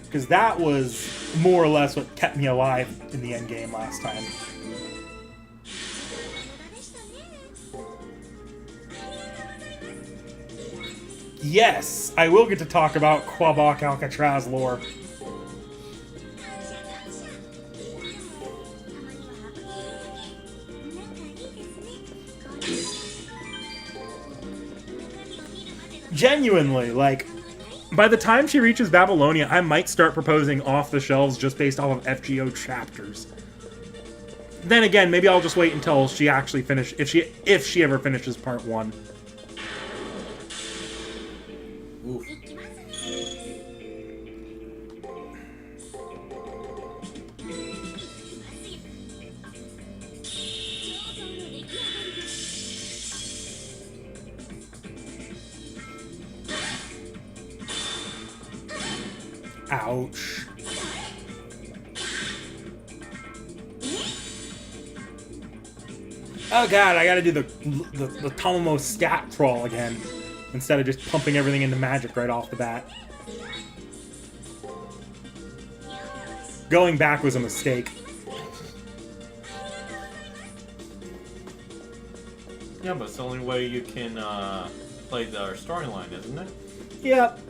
Because that was more or less what kept me alive in the end game last time. Yes, I will get to talk about Quabok Alcatraz lore. Genuinely, like, by the time she reaches Babylonia, I might start proposing off the shelves just based off of FGO chapters. Then again, maybe I'll just wait until she actually if she ever finishes part 1. Oof. Ouch. Oh god, I gotta do the Tomomo stat crawl again, instead of just pumping everything into magic right off the bat. Going back was a mistake. Yeah, but it's the only way you can play the storyline, isn't it? Yep.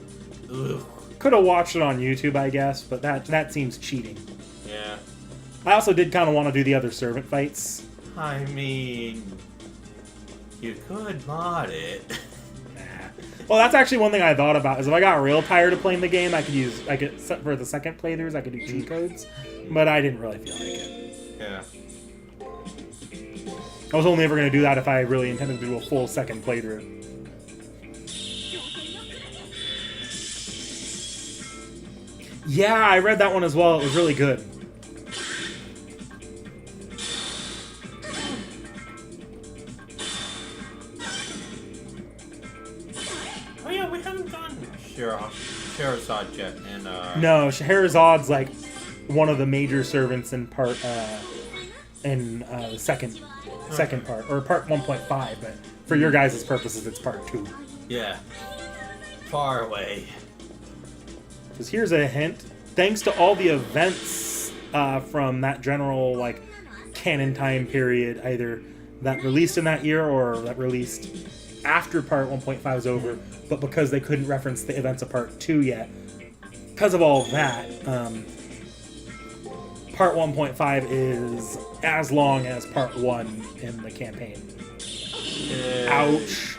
Ugh. Could have watched it on YouTube, I guess, but that seems cheating. Yeah. I also did kind of want to do the other servant fights. I mean, you could mod it. Nah. Well, that's actually one thing I thought about, is if I got real tired of playing the game, I could for the second playthroughs, I could do cheat codes, but I didn't really feel like it. Yeah. I was only ever going to do that if I really intended to do a full second playthrough. Yeah, I read that one as well. It was really good. Oh yeah, we haven't done Sherazad yet, and No, Scheherazad's like one of the major servants in part the second part, or part 1.5, but for your guys' purposes, it's part 2. yeah, far away. Because here's a hint: thanks to all the events from that general like canon time period, either that released in that year or that released after part 1.5 is over, but because they couldn't reference the events of part 2 yet, because of all that, part 1.5 is as long as part 1 in the campaign. Ouch.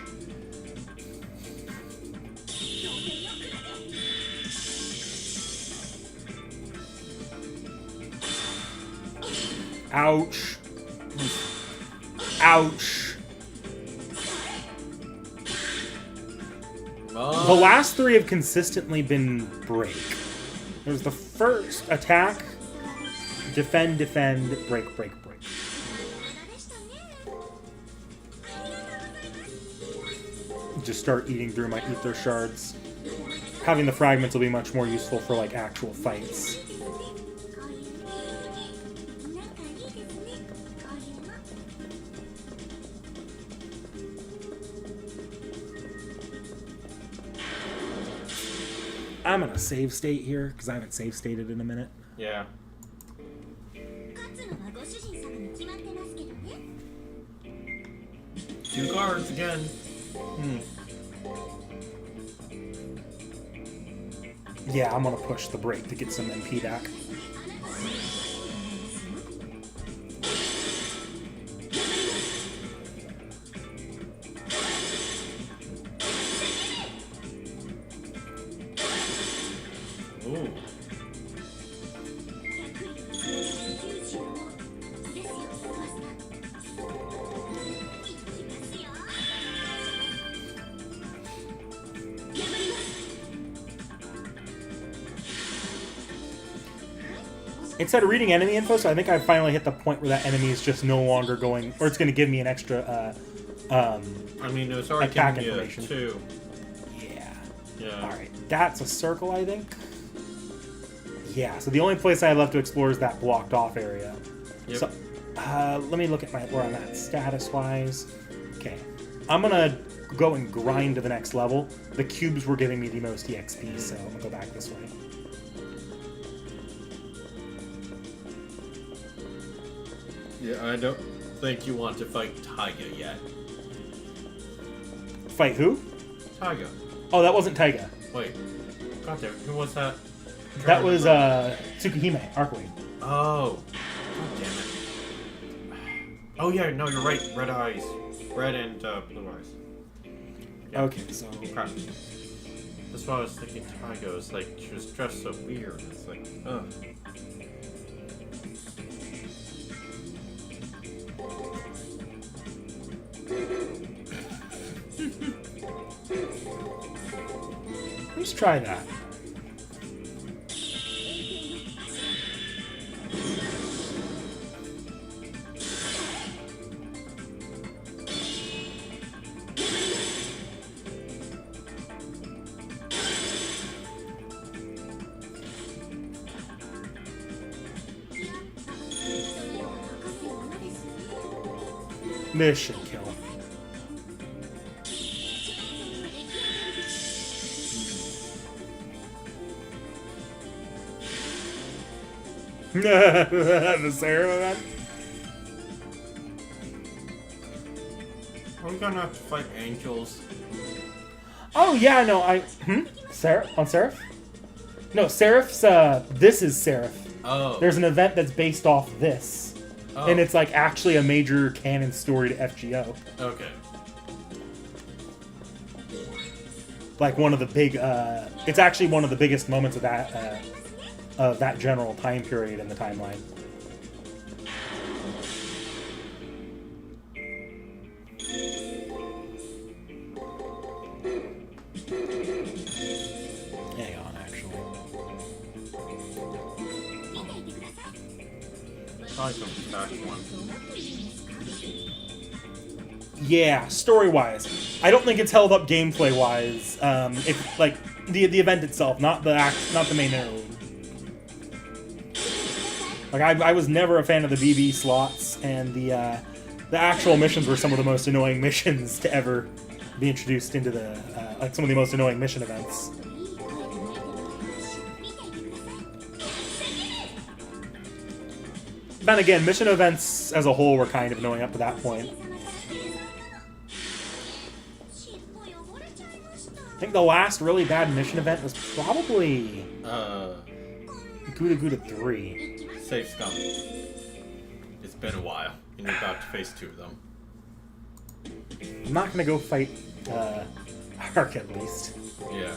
Ouch. Ouch. The Oh, last three have consistently been break. There's the first attack, defend, defend, break, break, break. Just start eating through my ether shards. Having the fragments will be much more useful for like actual fights. I'm gonna save state here because I haven't save stated in a minute. yeah. 勝つのはご主人様に決まってますけどね。 Two guards again. Yeah, I'm gonna push the break to get some MP back. Ooh. 'It said reading enemy info, so I think I finally hit the point where that enemy is just no longer going, or it's going to give me an extra, I mean, it was already Attack giving you information. 2. yeah. Yeah. Alright, that's a circle, I think. Yeah, so the only place I have left to explore is that blocked off area. Yep. So, let me look at where I'm at status-wise. Okay. I'm gonna go and grind to the next level. The cubes were giving me the most EXP, so I'm gonna go back this way. Yeah, I don't think you want to fight Taiga yet. Fight who? Taiga. Oh, that wasn't Taiga. Wait. God damn, who was that? That was, Tsukihime, Arcwing. Oh. God damn it. Oh yeah, no, you're right. Red eyes. Red and blue eyes. Yeah. Okay, so... Crap. That's why I was thinking Taiga was like, she was dressed so weird. It's like, ugh. Let's try that. Mission kill. The Sarah event? Are we gonna have to fight angels? Oh yeah, no, Seraph? On Seraph? No, Seraph's, this is Seraph. Oh. There's an event that's based off this. Oh. And it's like actually a major canon story to FGO. Okay. Like one of the big, it's actually one of the biggest moments of that general time period in the timeline. Hang on, actually. Probably some back one. Yeah, story-wise, I don't think it's held up gameplay-wise. If like the event itself, not the main interlude. Like I was never a fan of the BB slots, and the actual missions were some of the most annoying missions to ever be introduced into the like some of the most annoying mission events. Then again, mission events as a whole were kind of annoying up to that point. I think the last really bad mission event was probably Gouda Gouda 3. Safe scum. It's been a while, and you're about to face 2 of them. I'm not gonna go fight Ark at least. Yeah.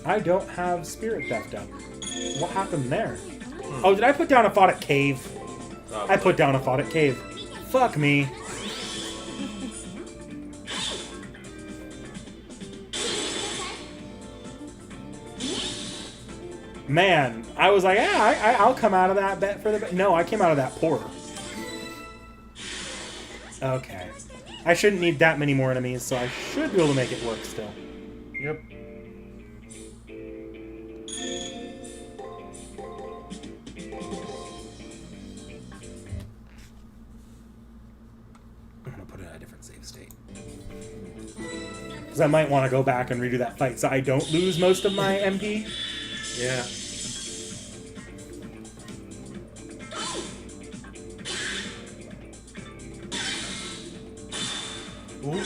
I don't have Spirit Theft up. What happened there? Oh, did I put down a fought at cave? I put down a fought at cave. Fuck me. Man, I was like, yeah, I'll come out of that bet for the... No, I came out of that poorer. Okay. I shouldn't need that many more enemies, so I should be able to make it work still. Yep. I'm going to put it in a different save state. Because I might want to go back and redo that fight so I don't lose most of my MP. Yeah. Ooh.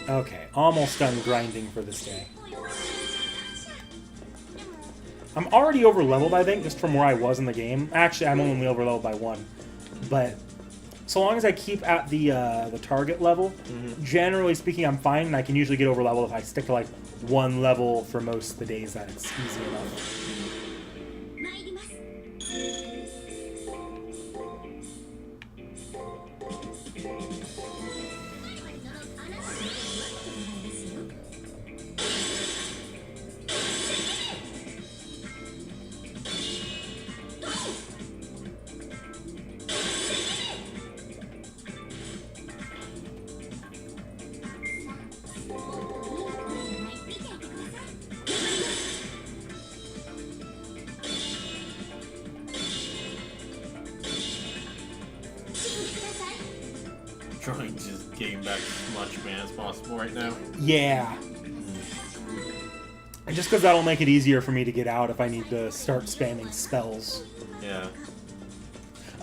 Okay, almost done grinding for this day. I'm already over leveled, I think, just from where I was in the game. Actually, I'm only over leveled by 1. But so long as I keep at the target level, generally speaking, I'm fine, and I can usually get over leveled if I stick to like 1 level for most of the days. That it's easy enough. Trying to just gain back as much mana as possible right now. Yeah. And just because that'll make it easier for me to get out if I need to start spamming spells. Yeah.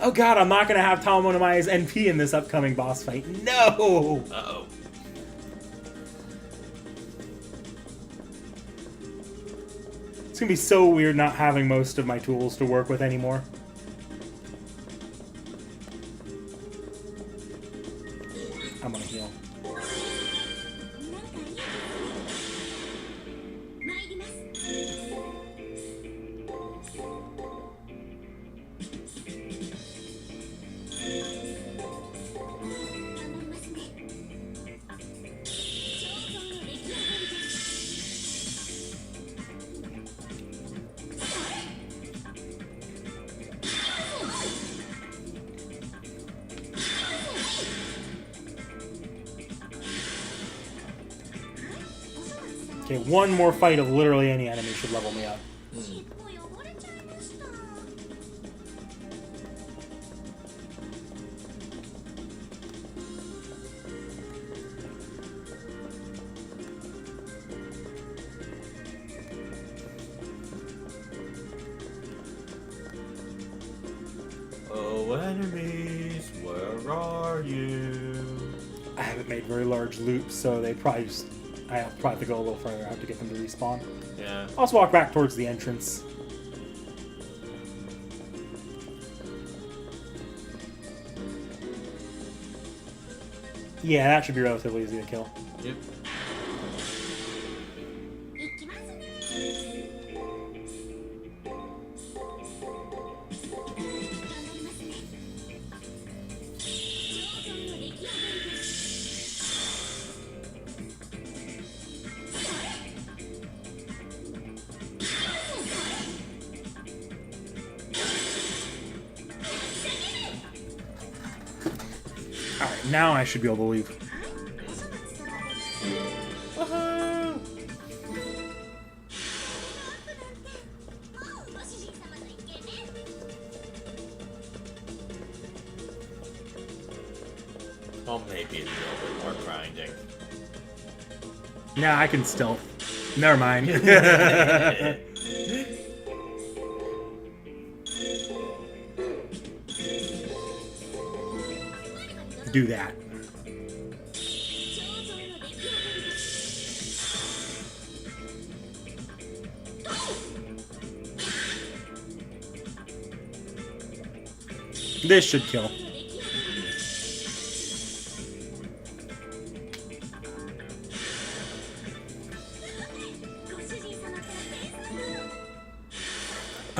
Oh god, I'm not going to have Talmonomai's NP in this upcoming boss fight. No! Uh-oh. It's going to be so weird not having most of my tools to work with anymore. I'm going to heal. Okay, one more fight of literally any enemy should level me up. Oh, enemies, where are you? I haven't made very large loops, so they probably just... I'll probably have to go a little further out to get them to respawn. Yeah. I'll just walk back towards the entrance. Yeah, that should be relatively easy to kill. Yep. Alright, now I should be able to leave. Woohoo! Oh, maybe it's a little bit more grinding. Nah, I can stealth. Never mind. Do that. This should kill.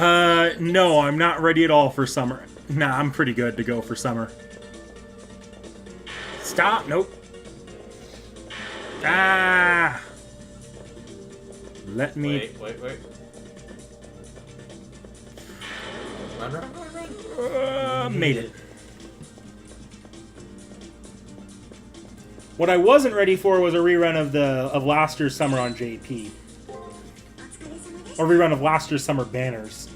No, I'm not ready at all for summer. Nah, I'm pretty good to go for summer. Stop! Nope. Ah! Let me... Wait. Run. Made it. What I wasn't ready for was a rerun of last year's summer on JP. お疲れ様でし Or rerun of last year's summer banners.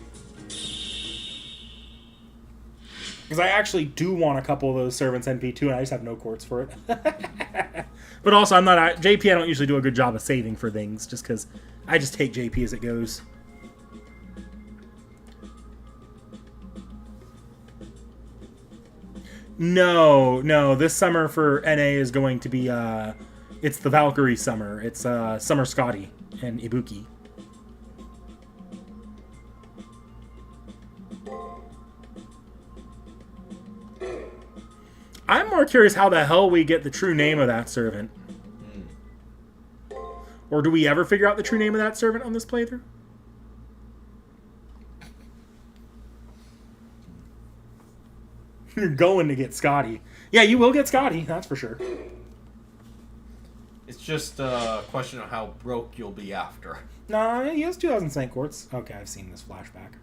Because I actually do want a couple of those servants NP2 and I just have no courts for it. But also, I'm not... JP, I don't usually do a good job of saving for things, just because I just take JP as it goes. No. This summer for NA is going to be... it's the Valkyrie summer. It's Summer Scotty and Ibuki. I'm more curious how the hell we get the true name of that servant. Or do we ever figure out the true name of that servant on this playthrough? You're going to get Scotty. Yeah, you will get Scotty, that's for sure. It's just a question of how broke you'll be after. Nah, he has 2,000 Saint Quartz. Okay, I've seen this flashback.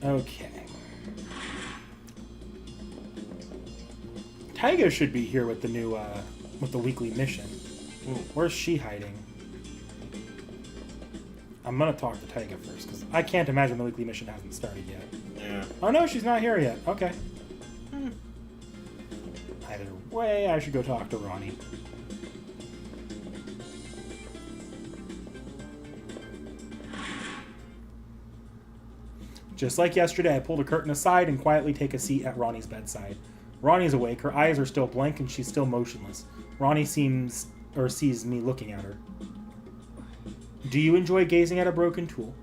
Okay. Taiga should be here with the new, with the weekly mission. Ooh, where's she hiding? I'm gonna talk to Taiga first, because I can't imagine the weekly mission hasn't started yet. Yeah. Oh no, she's not here yet. Okay. Either way, I should go talk to Rani. Just like yesterday, I pulled a curtain aside and quietly take a seat at Rani's bedside. Rani's awake, her eyes are still blank and she's still motionless. Rani sees me looking at her. Do you enjoy gazing at a broken tool?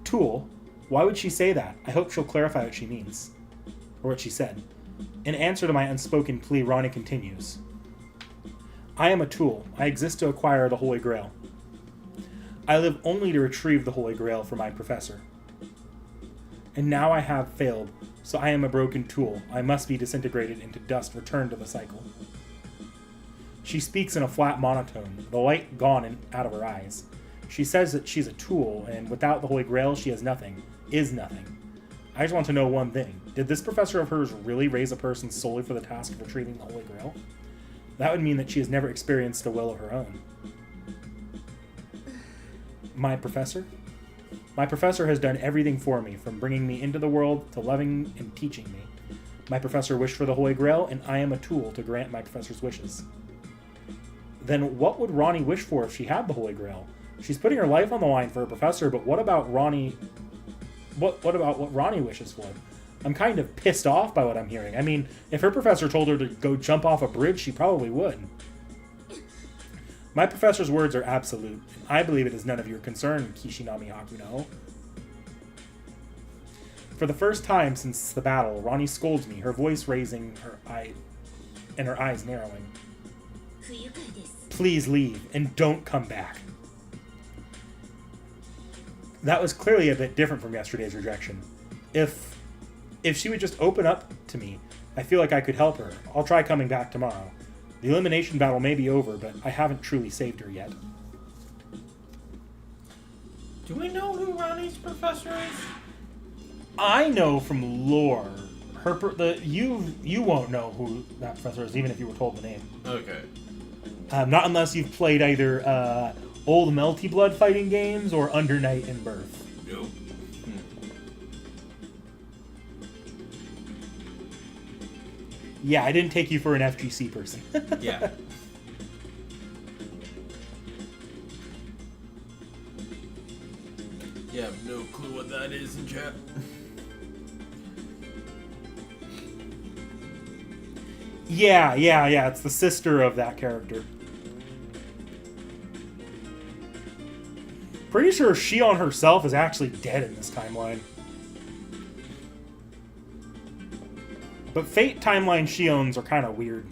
Tool? Why would she say that? I hope she'll clarify what she means. Or what she said. In answer to my unspoken plea, Rani continues. I am a tool. I exist to acquire the Holy Grail. I live only to retrieve the Holy Grail for my professor. And now I have failed, so I am a broken tool. I must be disintegrated into dust, returned to the cycle. She speaks in a flat monotone, the light gone and out of her eyes. She says that she's a tool, and without the Holy Grail, she has nothing, is nothing. I just want to know one thing. Did this professor of hers really raise a person solely for the task of retrieving the Holy Grail? That would mean that she has never experienced a will of her own. My professor? My professor has done everything for me, from bringing me into the world to loving and teaching me. My professor wished for the Holy Grail, and I am a tool to grant my professor's wishes. Then what would Rani wish for if she had the Holy Grail? She's putting her life on the line for her professor, but what about Rani... What about what Rani wishes for? I'm kind of pissed off by what I'm hearing. I mean, if her professor told her to go jump off a bridge, she probably would. My professor's words are absolute, and I believe it is none of your concern, Kishinami Hakuno. For the first time since the battle, Rani scolds me, her voice raising and her eyes narrowing. Please leave, and don't come back. That was clearly a bit different from yesterday's rejection. If she would just open up to me, I feel like I could help her. I'll try coming back tomorrow. The elimination battle may be over, but I haven't truly saved her yet. Do we know who Rani's professor is? I know from lore. You won't know who that professor is, even if you were told the name. Okay. Not unless you've played either old Melty Blood fighting games or Under Night and Birth. Nope. Yeah, I didn't take you for an FGC person. Yeah. You have no clue what that is in chat. Yeah. It's the sister of that character. Pretty sure Shion herself is actually dead in this timeline. But Fate timeline Shions are kind of weird.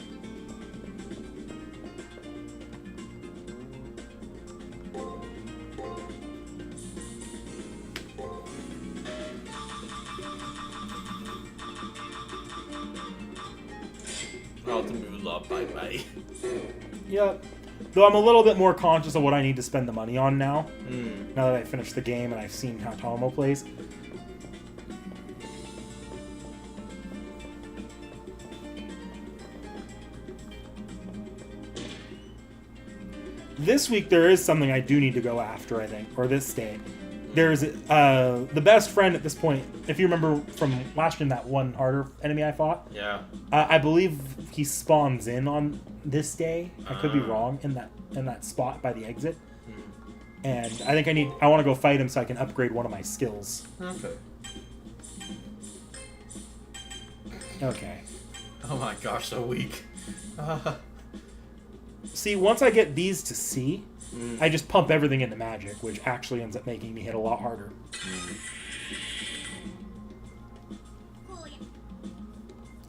Oh, the moolah, bye-bye. Yep. Though I'm a little bit more conscious of what I need to spend the money on now. Mm. Now that I've finished the game and I've seen how Tomo plays. This week there is something I do need to go after, I think, or this day. There's the best friend at this point. If you remember from last year, that one harder enemy I fought. Yeah. I believe he spawns in on this day. I could be wrong in that spot by the exit. And I think I want to go fight him so I can upgrade one of my skills. Okay. Okay. Oh my gosh, so weak. See, once I get these to C, I just pump everything into magic, which actually ends up making me hit a lot harder.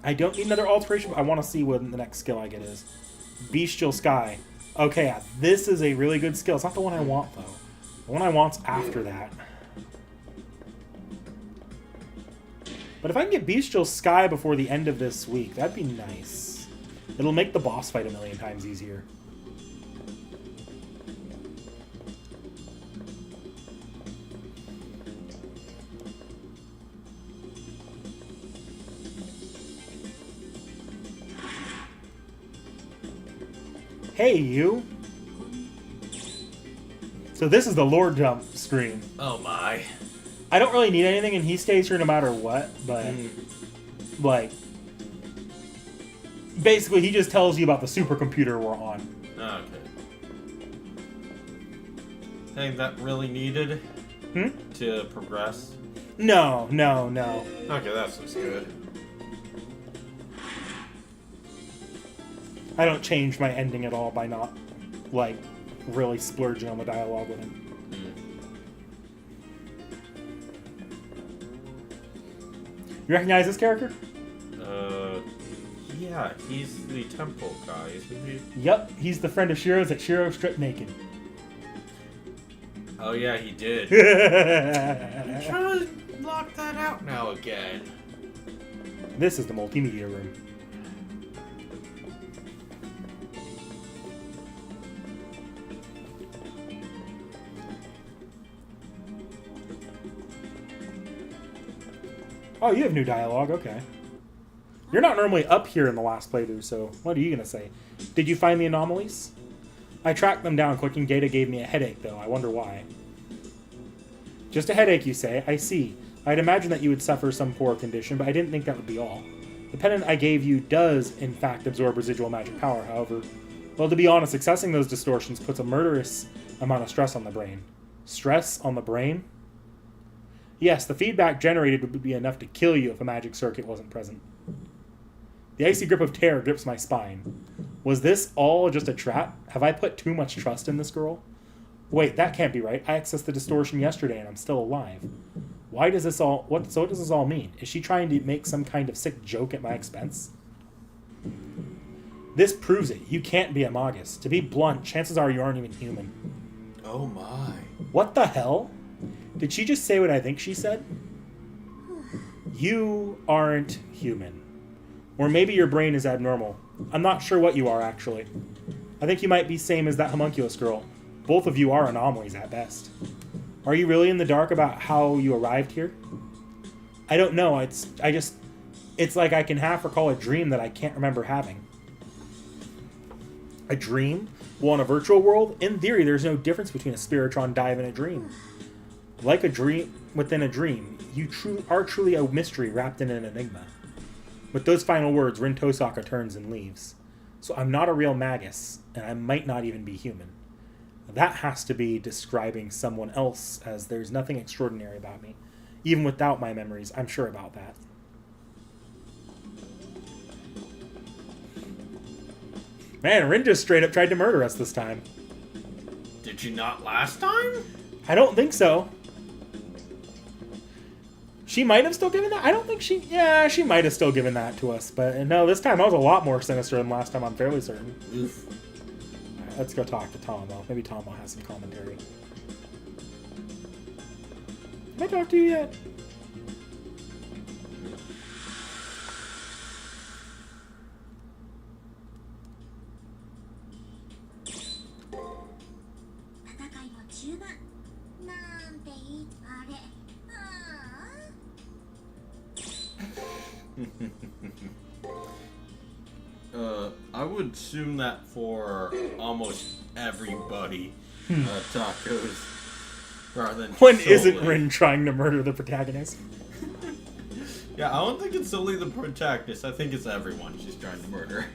I don't need another alteration, but I want to see what the next skill I get is. Bestial Sky. Okay, yeah, this is a really good skill. It's not the one I want, though. The one I want's after that. But if I can get Bestial Sky before the end of this week, that'd be nice. It'll make the boss fight a million times easier. Hey, you. So this is the Lord Jump screen. Oh my. I don't really need anything, and he stays here no matter what, but, like, basically he just tells you about the supercomputer we're on. Okay. Think that really needed to progress? No. Okay, that looks good. I don't change my ending at all by not, like, really splurging on the dialogue with him. You recognize this character? Yeah, he's the temple guy, isn't he? Yep, he's the friend of Shiro's that Shiro stripped naked. Oh yeah, he did. I'm trying to lock that out now again. This is the multimedia room. Oh, you have new dialogue, okay. You're not normally up here in the last playthrough, so what are you going to say? Did you find the anomalies? I tracked them down. Clicking data gave me a headache, though. I wonder why. Just a headache, you say? I see. I'd imagine that you would suffer some poor condition, but I didn't think that would be all. The pendant I gave you does, in fact, absorb residual magic power, however. Well, to be honest, accessing those distortions puts a murderous amount of stress on the brain. Stress on the brain? Yes, the feedback generated would be enough to kill you if a magic circuit wasn't present. The icy grip of terror grips my spine. Was this all just a trap? Have I put too much trust in this girl? Wait, that can't be right. I accessed the distortion yesterday and I'm still alive. Why does this all... what does this all mean? Is she trying to make some kind of sick joke at my expense? This proves it. You can't be a Magus. To be blunt, chances are you aren't even human. Oh my. What the hell? Did she just say what I think she said? You aren't human. Or maybe your brain is abnormal. I'm not sure what you are, actually. I think you might be same as that homunculus girl. Both of you are anomalies at best. Are you really in the dark about how you arrived here? I don't know. It's like I can half recall a dream that I can't remember having. A dream? Well, in a virtual world, in theory, there's no difference between a Spiritron dive and a dream. Like a dream within a dream, you are truly a mystery wrapped in an enigma. With those final words, Rin Tosaka turns and leaves. So I'm not a real Magus, and I might not even be human. That has to be describing someone else, as there's nothing extraordinary about me. Even without my memories, I'm sure about that. Man, Rin just straight up tried to murder us this time. Did you not last time? I don't think so. She might have still given that. I don't think she... Yeah, she might have still given that to us. But no, this time I was a lot more sinister than last time, I'm fairly certain. Oof. Alright, let's go talk to Tomo. Maybe Tomo has some commentary. Have I talked to you yet? I would assume that for almost everybody, tacos, rather than When solely. isn't Rin trying to murder the protagonist? Yeah, I don't think it's solely the protagonist. I think it's everyone she's trying to murder.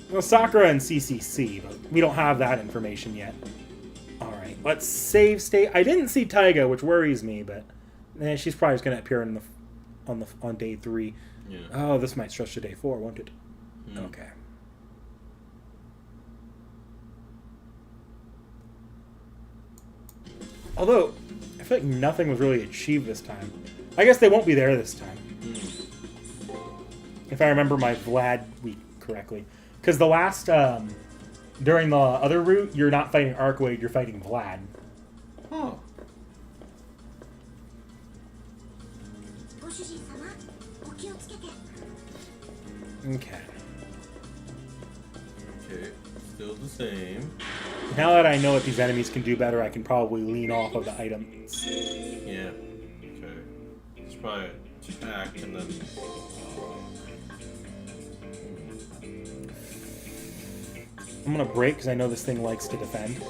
Well, Sakura and CCC, but we don't have that information yet. Alright, let's save state. I didn't see Taiga, which worries me, but she's probably just going to appear in on day 3. Yeah. Oh, this might stretch to day 4, won't it? Mm. Okay. Although, I feel like nothing was really achieved this time. I guess they won't be there this time. If I remember my Vlad week correctly. Because the last, during the other route, you're not fighting Arcwade, you're fighting Vlad. Oh. Okay. Okay, still the same. Now that I know what these enemies can do better, I can probably lean off of the items. Yeah. Okay. It's probably attack and then. I'm gonna break because I know this thing likes to defend.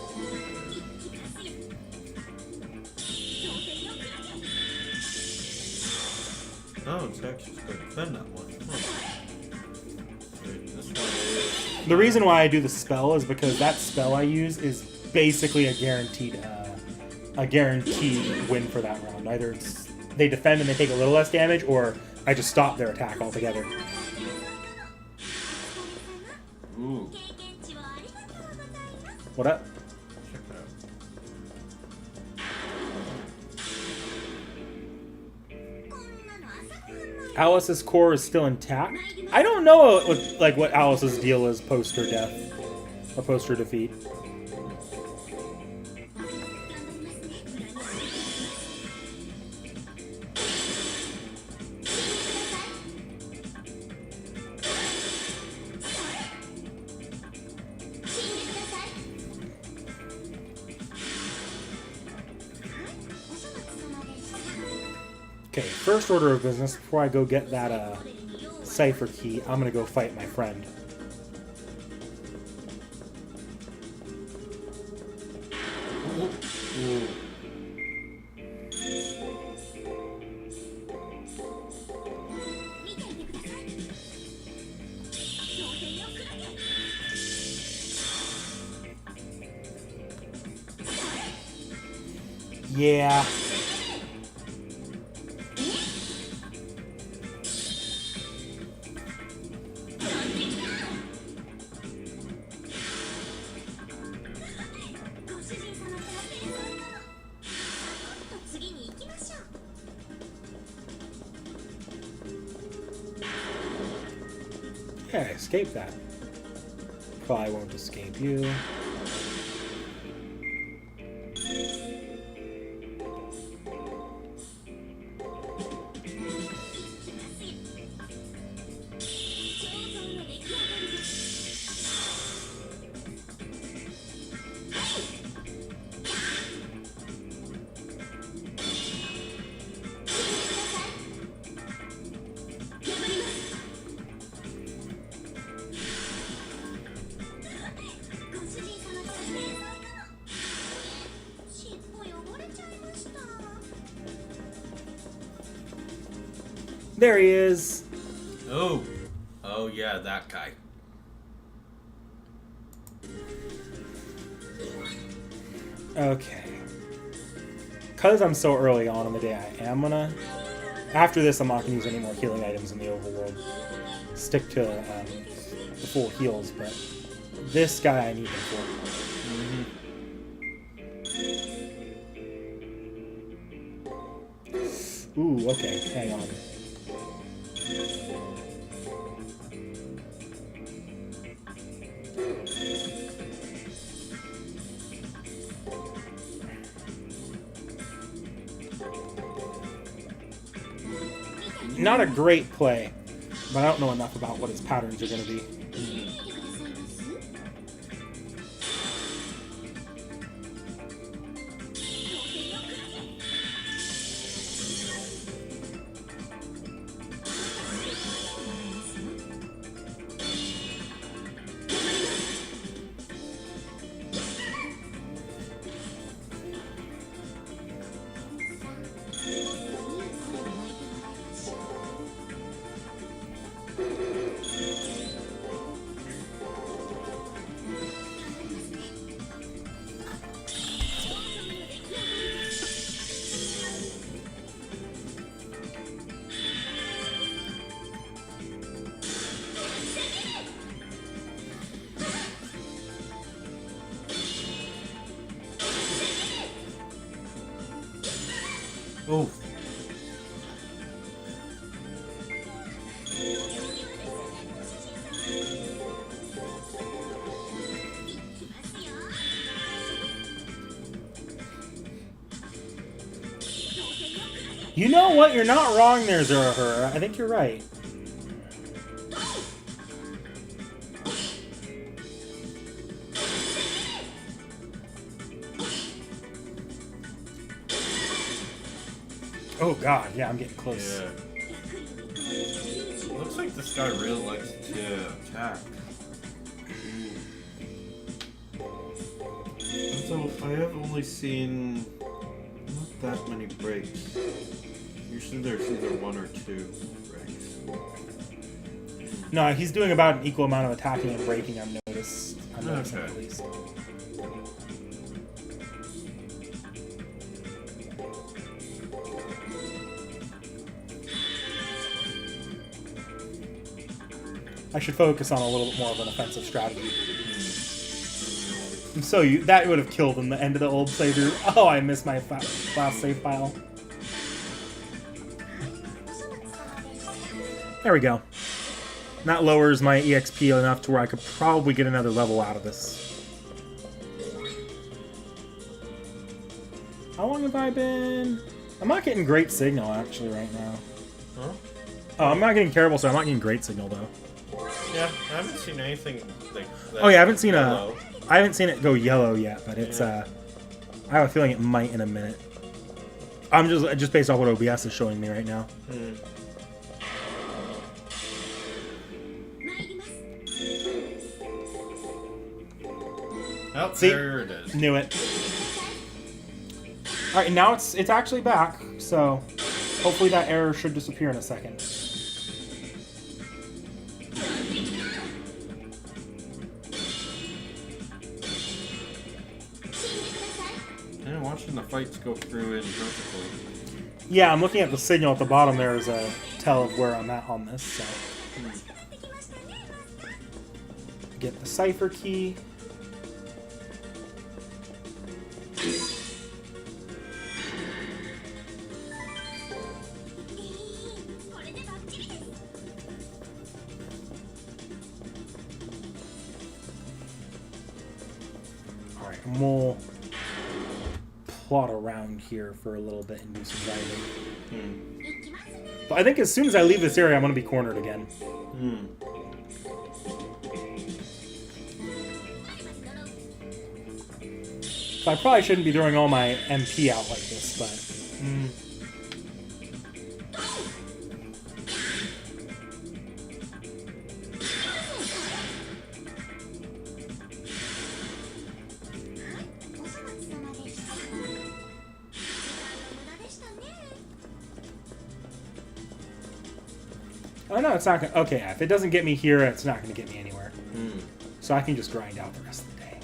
Oh, it's actually going to defend that one. Okay, this one is. The reason why I do the spell is because that spell I use is basically a guaranteed win for that round. Either it's they defend and they take a little less damage, or I just stop their attack altogether. Ooh. What up? Check that out. Alice's core is still intact. I don't know what Alice's deal is post her death or post her defeat. Okay, first order of business, before I go get that cipher key, I'm gonna go fight my friend. Ooh. Yeah. Yeah, escape that. Probably won't escape you. There he is. Oh. Oh, yeah, that guy. Okay. Because I'm so early on in the day, I am gonna... After this, I'm not gonna use any more healing items in the overworld. Stick to the full heals, but this guy I need him for. Ooh, okay, hang on. Not a great play, but I don't know enough about what his patterns are going to be. Oh. You know what? You're not wrong there, Zorohara. I think you're right. Oh god, yeah, I'm getting close. Yeah. Looks like this guy really likes to attack. So I have only seen not that many breaks. Usually there's either one or two breaks. No, he's doing about an equal amount of attacking and breaking, I've noticed. I'm noticing Okay. at least. I should focus on a little bit more of an offensive strategy. And so that would have killed in the end of the old playthrough. Oh, I missed my last save file. There we go. That lowers my EXP enough to where I could probably get another level out of this. How long have I been? I'm not getting great signal actually right now. Huh? Oh, I'm not getting terrible, so I'm not getting great signal though. Yeah, I haven't seen anything like that. Oh yeah, I haven't seen yellow. I haven't seen it go yellow yet, but it's I have a feeling it might in a minute. I'm just based off what OBS is showing me right now. Oh, See? there it is. Knew it. All right, now it's actually back, so hopefully that error should disappear in a second. Yeah, watching the fights go through it perfectly. Yeah, I'm looking at the signal at the bottom there as a tell of where I'm at on this. So get the cipher key. All right, and we'll plot around here for a little bit and do some driving. But I think as soon as I leave this area, I'm going to be cornered again. So I probably shouldn't be throwing all my MP out like this, but... Oh no, it's not gonna... Okay, if it doesn't get me here, it's not gonna get me anywhere. So I can just grind out the rest of the day.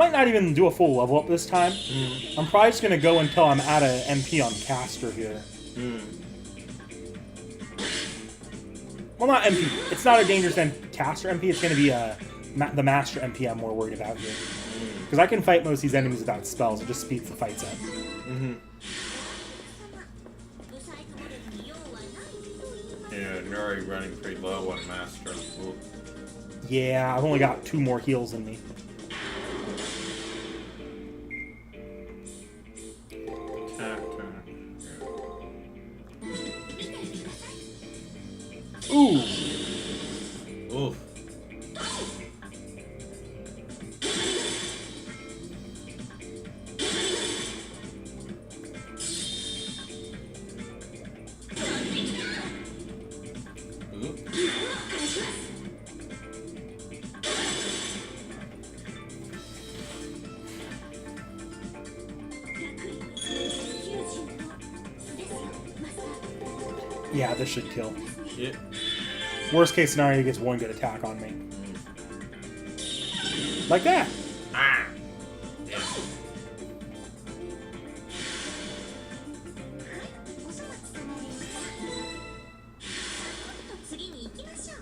might not even do a full level up this time. I'm probably just gonna go until I'm at a MP on caster here. Well, not MP. It's not a dangerous caster MP. It's gonna be the master MP I'm more worried about here. Because I can fight most of these enemies without spells. It just speeds the fights up. ブサイクモデルに用はないと言い Yeah, you're already running pretty low on Master. Ooh. Yeah, I've only got 2 more heals in me. Ooh. Oof. Yeah, this should kill. Yeah. Worst case scenario, he gets 1 good attack on me. Like that. Ah. Yeah. おそらくその連鎖と次に行きましょう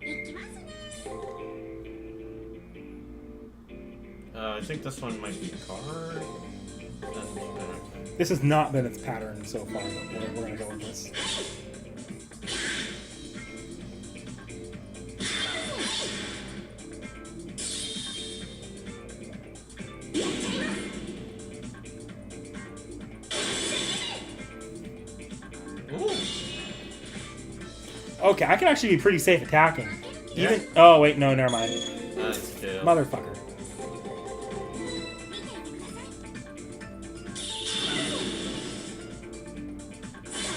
行きますね I think this one might be card. This has not been its pattern so far, but we're gonna go with this. Okay, I can actually be pretty safe attacking. Even oh wait, no, never mind. That's kill. Motherfucker.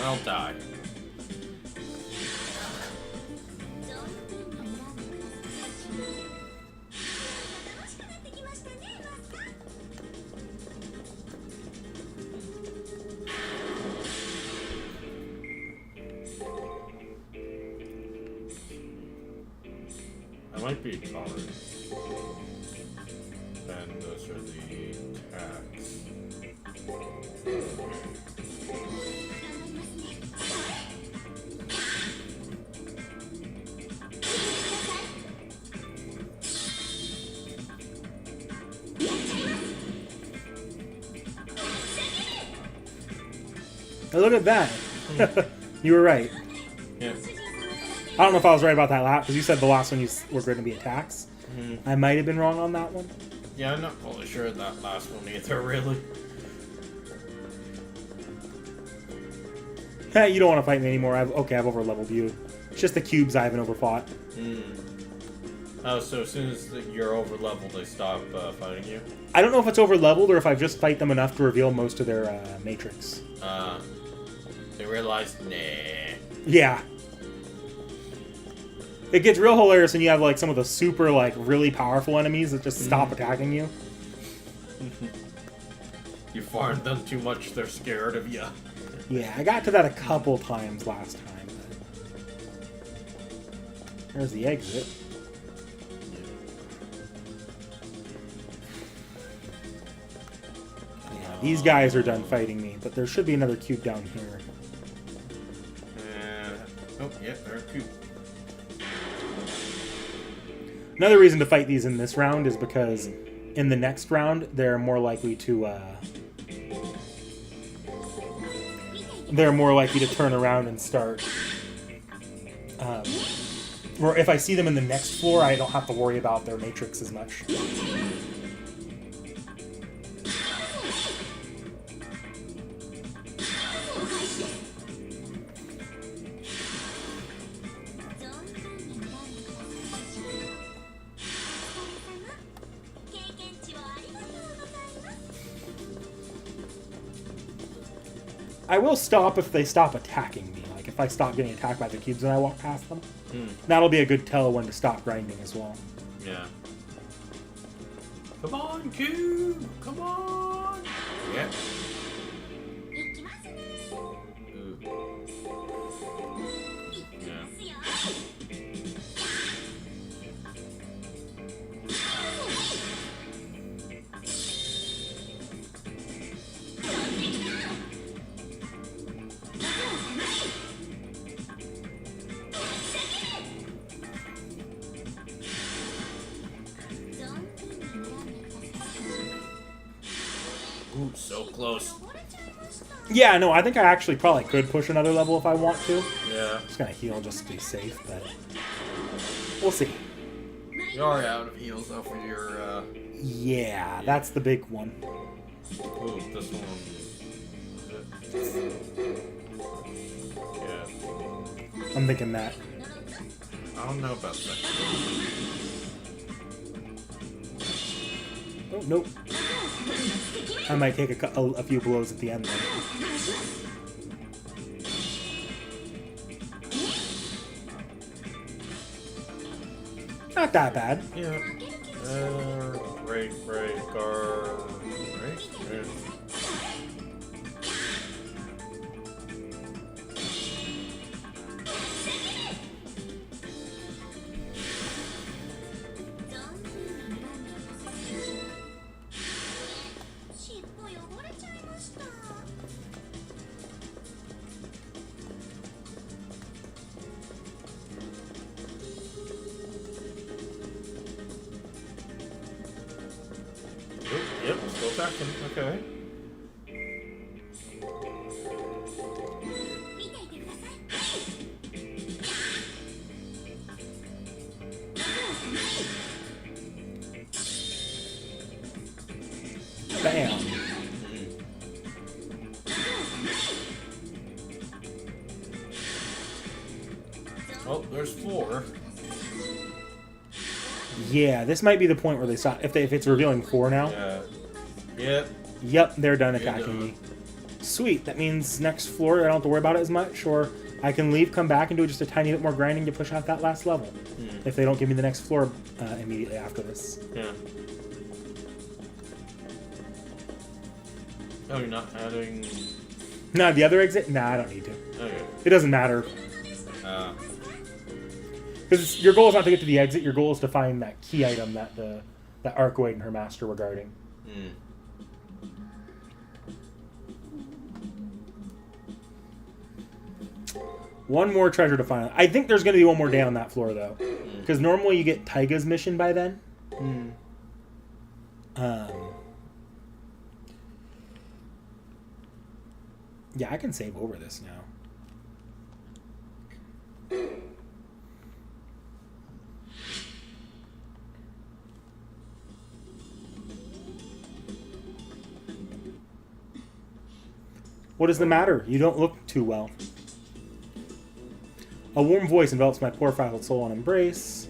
I'll die. 存分に睨んでください楽しくなってきましたねマスター I might be card. Then those are the attacks. Oh, look at that. You were right. Yeah. I don't know if I was right about that last, because you said the last one were going to be attacks. I might have been wrong on that one. Yeah, I'm not fully sure of that last one either, really. Hey, you don't want to fight me anymore. I've over-leveled you. It's just the cubes I haven't overfought. Oh, so as soon as you're over leveled, they stop fighting you? I don't know if it's over-leveled or if I've just fight them enough to reveal most of their matrix. They realized, nah. Yeah. It gets real hilarious when you have like some of the super like really powerful enemies that just stop attacking you. You farmed them too much, they're scared of you. Yeah, I got to that a couple times last time. But... There's the exit. Yeah, these guys are done fighting me, but there should be another cube down here. Oh, yeah, there's a cube. Another reason to fight these in this round is because in the next round they're more likely to turn around and start. Or if I see them in the next floor, I don't have to worry about their matrix as much. I will stop if they stop attacking me. Like, if I stop getting attacked by the cubes and I walk past them. That'll be a good tell when to stop grinding as well. Yeah. Come on, cube! Come on! Yeah. Ooh. Ooh, so close. Yeah, no, I think I actually probably could push another level if I want to. Yeah. Just gonna heal just to be safe, but we'll see. You are out of heals though for your. Yeah, that's the big one. Ooh, this one. Yeah. I'm thinking that. I don't know about that. Oh, nope. I might take a few blows at the end then. Not that bad. Yeah. Right. Yeah. Yep, still attacking. Okay. Bam. Oh, there's 4. Yeah, this might be the point where they stop. If it's revealing 4 now. Yeah. Yep. Yep, they're done You're attacking done. me. Sweet. That means next floor I don't have to worry about it as much, or I can leave, come back, and do just a tiny bit more grinding to push out that last level. If they don't give me the next floor immediately after this. Yeah. Oh, you're not adding. Nah, the other exit? Nah, I don't need to. Okay. It doesn't matter. Because your goal is not to get to the exit, your goal is to find that key item that that Arcoid and her master were guarding. One more treasure to find. I think there's going to be one more day on that floor, though. Because normally you get Taiga's mission by then. Yeah, I can save over this now. What is the matter? You don't look too well. A warm voice envelops my poor fragile soul in embrace.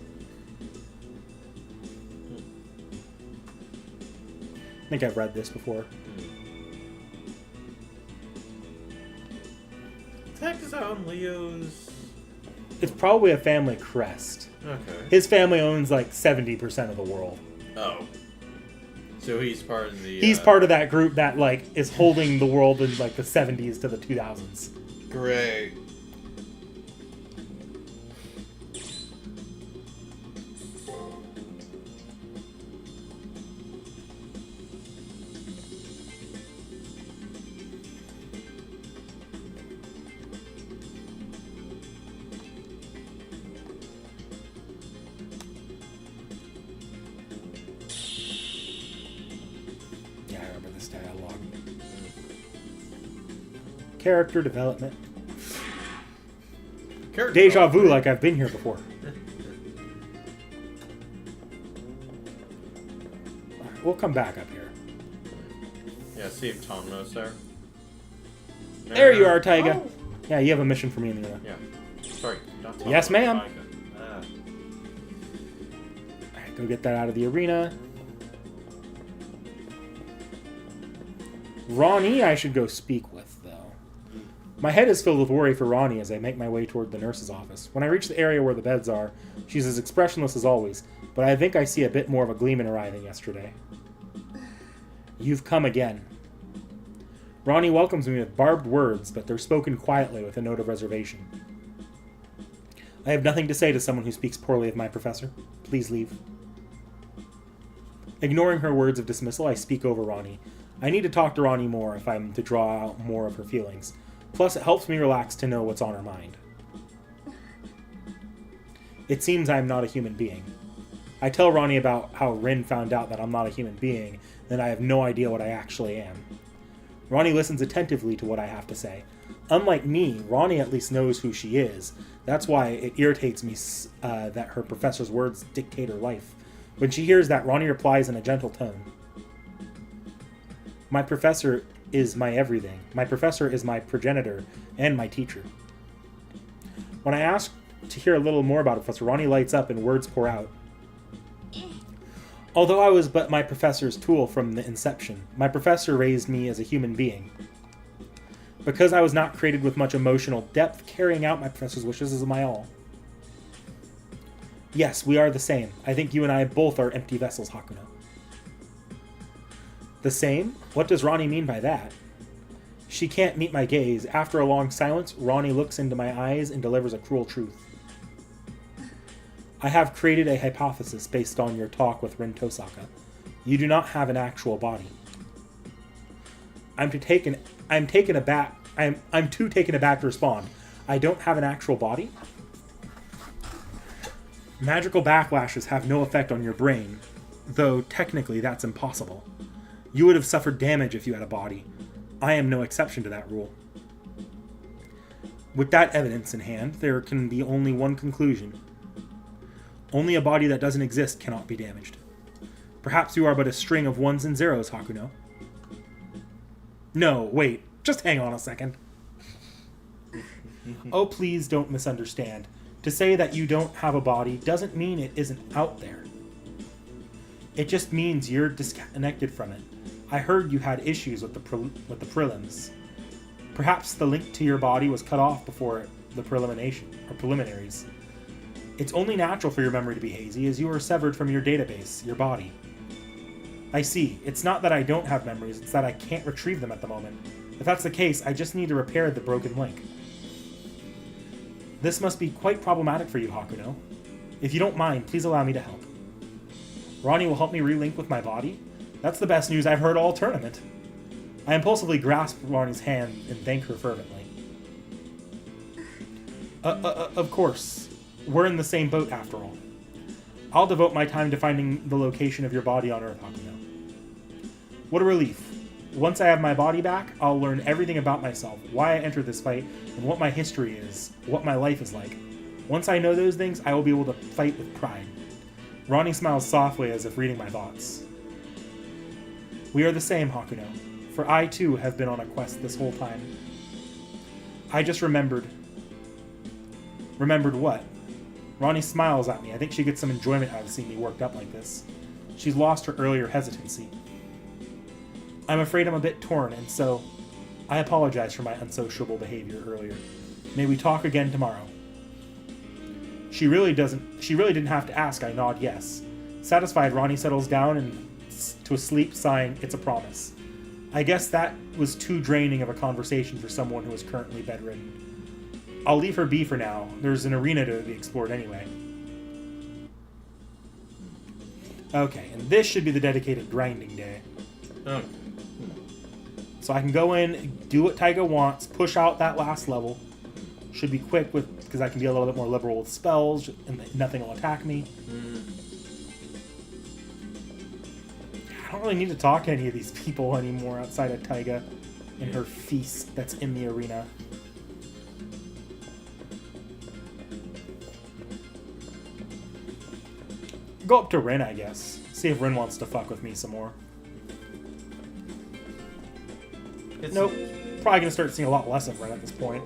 I think I've read this before. Tech is on Leo's. It's probably a family crest. Okay. His family owns like 70% of the world. Oh. So he's part of the. He's part of that group that like is holding the world in like the 70s to the 2000s. Great. Yeah, I remember this dialogue. Character development. Character Deja vu, development. like I've been here before. Alright, we'll come back up here. Yeah, see if Tom knows there. There you are, Taiga. Yeah, you have a mission for me in the Yeah. Sorry, not Tom. Yes, ma'am. Ah. Alright, go get that out of the arena. Rani, I should go speak with, though. My head is filled with worry for Rani as I make my way toward the nurse's office. When I reach the area where the beds are, she's as expressionless as always, but I think I see a bit more of a gleam in her eye than yesterday. You've come again. Rani welcomes me with barbed words, but they're spoken quietly with a note of reservation. I have nothing to say to someone who speaks poorly of my professor. Please leave. Ignoring her words of dismissal, I speak over Rani. I need to talk to Rani more if I'm to draw out more of her feelings. Plus, it helps me relax to know what's on her mind. It seems I am not a human being. I tell Rani about how Rin found out that I'm not a human being, and I have no idea what I actually am. Rani listens attentively to what I have to say. Unlike me, Rani at least knows who she is. That's why it irritates me that her professor's words dictate her life. When she hears that, Rani replies in a gentle tone. My professor is my everything. My professor is my progenitor and my teacher. When I ask to hear a little more about Professor, Rani lights up and words pour out. Although I was but my professor's tool from the inception, my professor raised me as a human being. Because I was not created with much emotional depth, carrying out my professor's wishes is my all. Yes, we are the same. I think you and I both are empty vessels, Hakuno. The same? What does Rani mean by that? She can't meet my gaze. After a long silence, Rani looks into my eyes and delivers a cruel truth. I have created a hypothesis based on your talk with Rin Tosaka. You do not have an actual body. I'm too taken aback to respond. I don't have an actual body? Magical backlashes have no effect on your brain, though technically that's impossible. You would have suffered damage if you had a body. I am no exception to that rule. With that evidence in hand, there can be only one conclusion. Only a body that doesn't exist cannot be damaged. Perhaps you are but a string of ones and zeros, Hakuno. No, wait. Just hang on a second. Oh, please don't misunderstand. To say that you don't have a body doesn't mean it isn't out there. It just means you're disconnected from it. I heard you had issues with the prelims. Perhaps the link to your body was cut off before the preliminaries. It's only natural for your memory to be hazy, as you are severed from your database, your body. I see. It's not that I don't have memories, it's that I can't retrieve them at the moment. If that's the case, I just need to repair the broken link. This must be quite problematic for you, Hakuno. If you don't mind, please allow me to help. Rani will help me relink with my body? That's the best news I've heard all tournament. I impulsively grasp Rani's hand and thank her fervently. Of course. We're in the same boat after all. I'll devote my time to finding the location of your body on Earth, Hakuno. What a relief. Once I have my body back, I'll learn everything about myself, why I entered this fight, and what my history is, what my life is like. Once I know those things, I will be able to fight with pride. Rani smiles softly as if reading my thoughts. We are the same, Hakuno, for I too have been on a quest this whole time. I just remembered. Remembered what? Rani smiles at me. I think she gets some enjoyment out of seeing me worked up like this. She's lost her earlier hesitancy. I'm afraid I'm a bit torn, and so I apologize for my unsociable behavior earlier. May we talk again tomorrow? She really didn't have to ask. I nod yes. Satisfied, Rani settles down and to a sleep, sighing, "It's a promise." I guess that was too draining of a conversation for someone who is currently bedridden. I'll leave her be for now. There's an arena to be explored anyway. Okay, and this should be the dedicated grinding day. Oh. So I can go in, do what Taiga wants, push out that last level. Should be quick because I can be a little bit more liberal with spells, and nothing will attack me. I don't really need to talk to any of these people anymore outside of Taiga and her feast that's in the arena. Go up to Rin, I guess. See if Rin wants to fuck with me some more. Nope. Probably gonna start seeing a lot less of Rin at this point.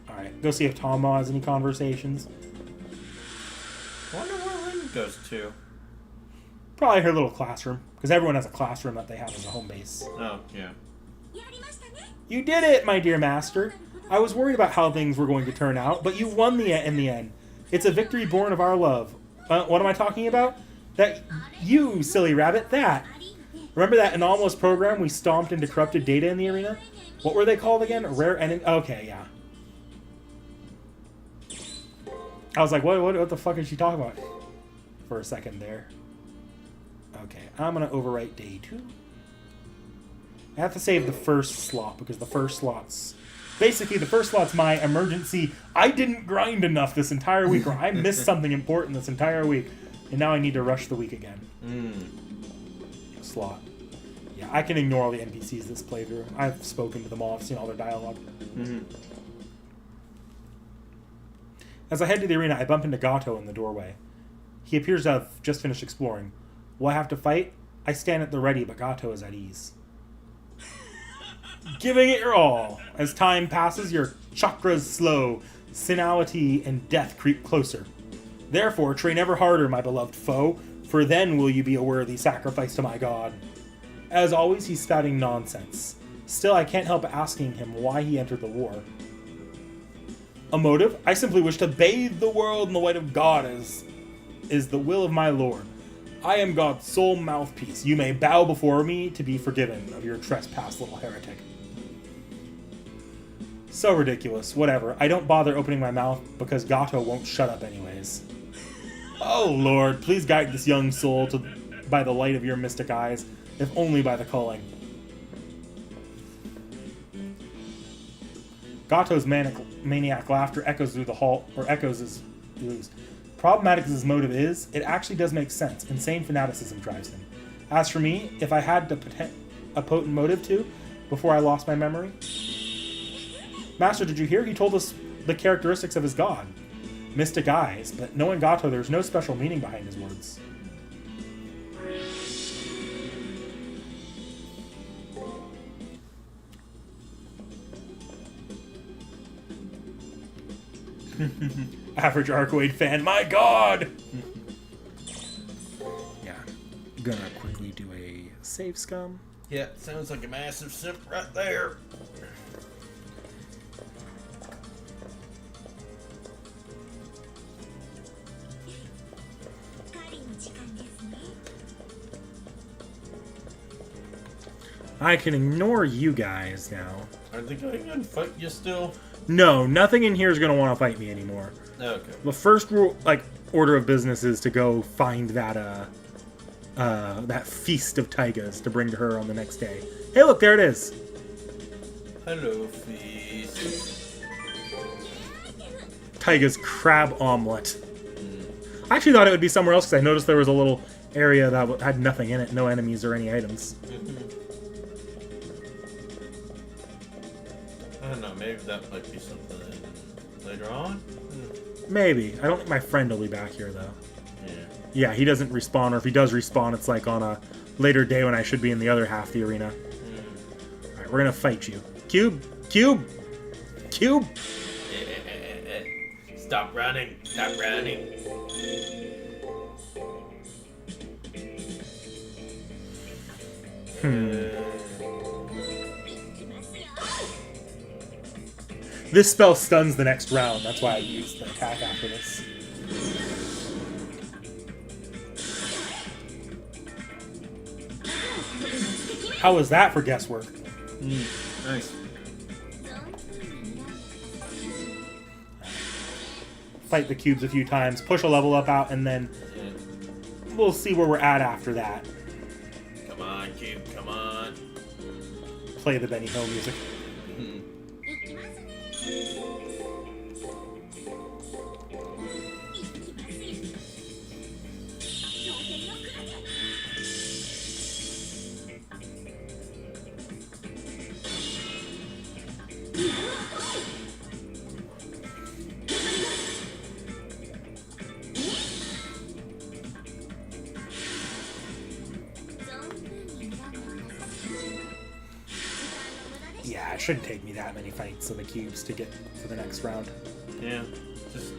Alright, go see if Tomo has any conversations. I wonder where Rin goes to. Probably her little classroom, because everyone has a classroom that they have as a home base. Oh, yeah. You did it, my dear master. I was worried about how things were going to turn out, but you won in the end. It's a victory born of our love. What am I talking about? That you, silly rabbit, that. Remember that anomalous program we stomped into corrupted data in the arena? What were they called again? Rare enemy? Okay, yeah. I was like, what the fuck is she talking about? For a second there. Okay, I'm going to overwrite day 2. I have to save the first slot, because the first slot's... Basically, the first slot's my emergency. I didn't grind enough this entire week, or I missed something important this entire week. And now I need to rush the week again. Slot. Yeah, I can ignore all the NPCs this playthrough. I've spoken to them all. I've seen all their dialogue. As I head to the arena, I bump into Gato in the doorway. He appears to have just finished exploring. Will I have to fight? I stand at the ready, but Gato is at ease. Giving it your all. As time passes, your chakras slow. Senility and death creep closer. Therefore, train ever harder, my beloved foe, for then will you be a worthy sacrifice to my god. As always, he's spouting nonsense. Still, I can't help asking him why he entered the war. A motive? I simply wish to bathe the world in the light of God, as is the will of my lord. I am God's sole mouthpiece. You may bow before me to be forgiven of your trespass, little heretic. So ridiculous. Whatever. I don't bother opening my mouth because Gato won't shut up anyways. Oh Lord, please guide this young soul by the light of your mystic eyes, if only by the culling. Gato's maniac laughter echoes through the hall, or echoes his blues. Problematic as his motive is, it actually does make sense. Insane fanaticism drives him. As for me, if I had a potent motive too, before I lost my memory... Master, did you hear? He told us the characteristics of his god. Mystic eyes, but knowing Gato, there's no special meaning behind his words. Average Arcade fan, my god! Yeah, gonna quickly do a save scum. Yeah, sounds like a massive simp right there. I can ignore you guys now. Are they going to fight you still? No, nothing in here is going to want to fight me anymore. Okay. The first rule, order of business is to go find that that feast of taigas to bring to her on the next day. Hey, look, there it is. Hello, feast. Taiga's crab omelet. I actually thought it would be somewhere else because I noticed there was a little area that had nothing in it, no enemies or any items. I don't know, maybe that might be something later on? Maybe. I don't think my friend will be back here, though. Yeah. Yeah, he doesn't respawn, or if he does respawn, it's like on a later day when I should be in the other half of the arena. Alright, we're gonna fight you. Cube! Cube! Cube! Stop running! Stop running! This spell stuns the next round. That's why I used the attack after this. How was that for guesswork? Nice. Fight the cubes a few times, push a level up out, and then we'll see where we're at after that. Come on, Cube, come on. Play the Benny Hill music. Yeah, it shouldn't take me that many fights of the cubes to get to the next round. Yeah, just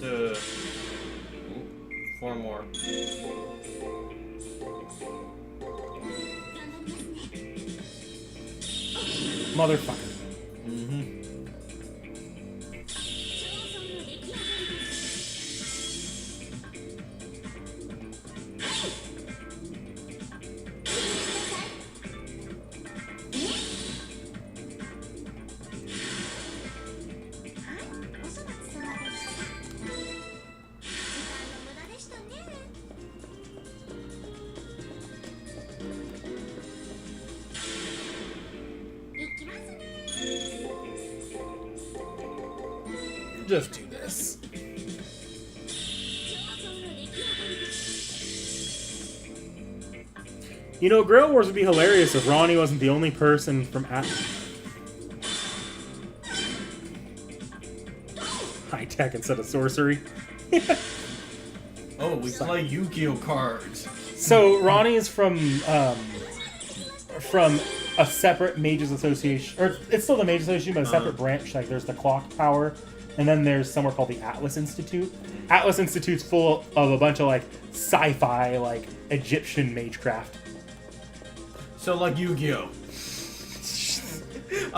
4 more. Motherfucker. Just do this. You know, Grail Wars would be hilarious if Rani wasn't the only person from high tech instead of sorcery. Oh, we play Yu-Gi-Oh cards. So Rani is from a separate Mages Association, or it's still the Mages Association, but a separate branch. Like there's the Clock Tower, and then there's somewhere called the Atlas Institute. Atlas Institute's full of a bunch of like sci-fi, like Egyptian magecraft. So like Yu-Gi-Oh.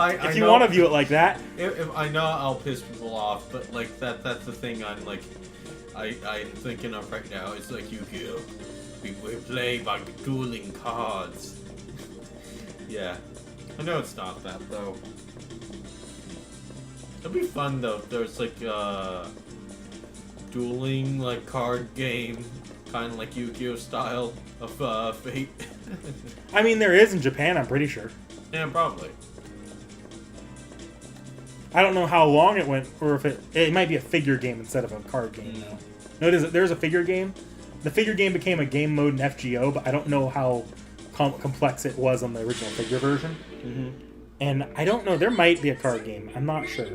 If you want to view it like that, If I know I'll piss people off, but like that's the thing I'm like I'm thinking of right now. It's like Yu-Gi-Oh. We play by dueling cards. Yeah. I know it's not that though. It'd be fun though if there's like dueling like card game, kinda like Yu-Gi-Oh style of Fate. I mean there is in Japan, I'm pretty sure. Yeah, probably. I don't know how long it went, or if it might be a figure game instead of a card game though. No, it is. There's a figure game. The figure game became a game mode in FGO, but I don't know how complex it was on the original figure version. Mm-hmm. And I don't know. There might be a card game. I'm not sure.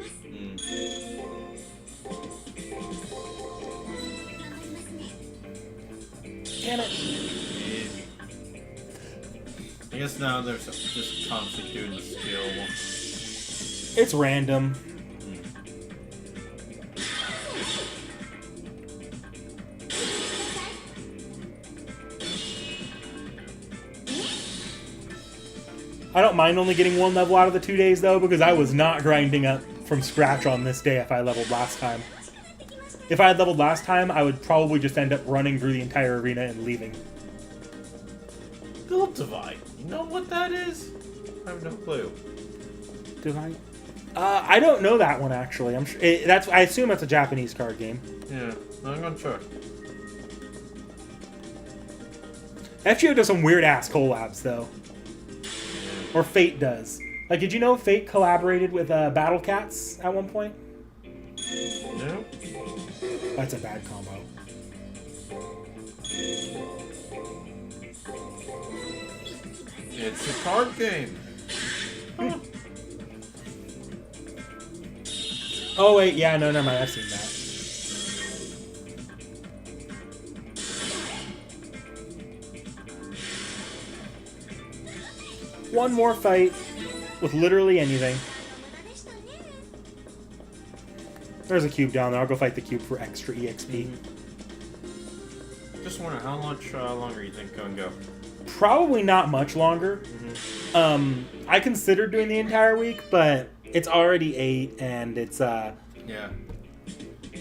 Damn it. I guess now there's just constantly doing the skill. It's random. I don't mind only getting one level out of the 2 days, though, because I was not grinding up from scratch on this day if I leveled last time. If I had leveled last time, I would probably just end up running through the entire arena and leaving. Build Divide. You know what that is? I have no clue. Divide? I don't know that one, actually. I'm sure I assume it's a Japanese card game. Yeah, I'm gonna check. FGO does some weird-ass collabs, though. Or Fate does. Like, did you know Fate collaborated with Battle Cats at one point? No? That's a bad combo. It's a card game. Huh. Oh, wait, yeah, no, never mind. I've seen that. One more fight with literally anything. There's a cube down there. I'll go fight the cube for extra EXP. Just wonder how much longer you think it's gonna go. Probably not much longer. I considered doing the entire week, but it's already 8, and it's Yeah.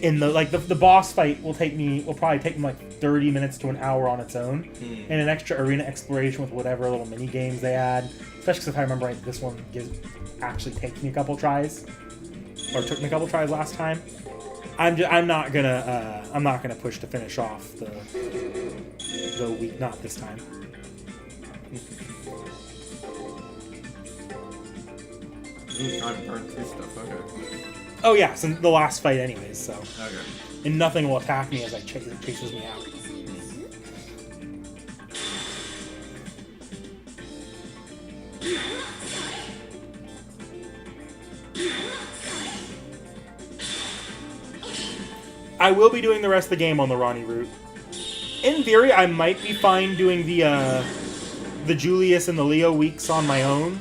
in the boss fight will probably take me like 30 minutes to an hour on its own, and an extra arena exploration with whatever little mini games they add. Especially because if I remember right, this one actually takes me a couple tries, or took me a couple tries last time. I'm not gonna push to finish off the week. Not this time. I've burned through stuff. Okay. Oh yeah, so the last fight anyways. So Okay. and nothing will attack me as it chases me out. I will be doing the rest of the game on the Rani route. In theory, I might be fine doing the Julius and the Leo weeks on my own.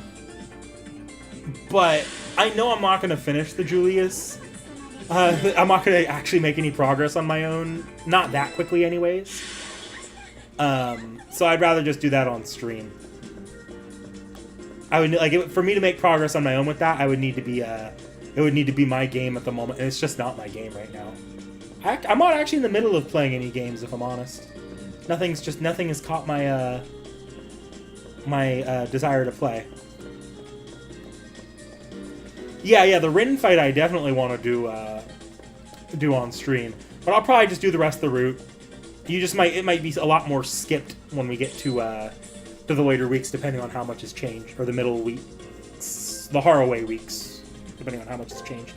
But I know I'm not going to finish the Julius. I'm not going to actually make any progress on my own. Not that quickly anyways. So I'd rather just do that on stream. I would for me to make progress on my own with that, I would need to be it would need to be my game at the moment, and it's just not my game right now. I'm not actually in the middle of playing any games, if I'm honest. Nothing has caught my my desire to play. Yeah, the Rin fight I definitely want to do on stream, but I'll probably just do the rest of the route. It might be a lot more skipped when we get to the later weeks, depending on how much has changed, or the middle weeks, the Haraway weeks, depending on how much has changed.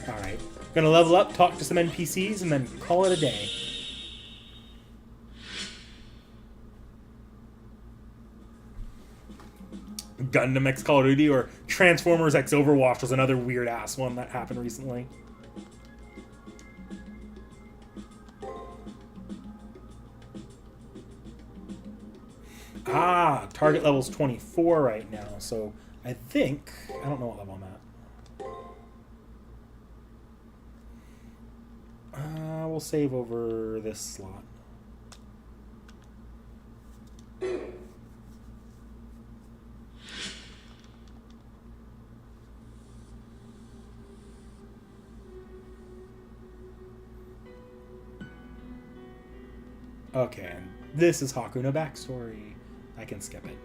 All right, gonna level up, talk to some NPCs, and then call it a day. Gundam X Call of Duty or Transformers X Overwatch was another weird ass one that happened recently. Ah, target level's 24 right now, so I think... I don't know what level I'm at. We'll save over this slot. Okay, and this is Hakuno backstory. I can skip it.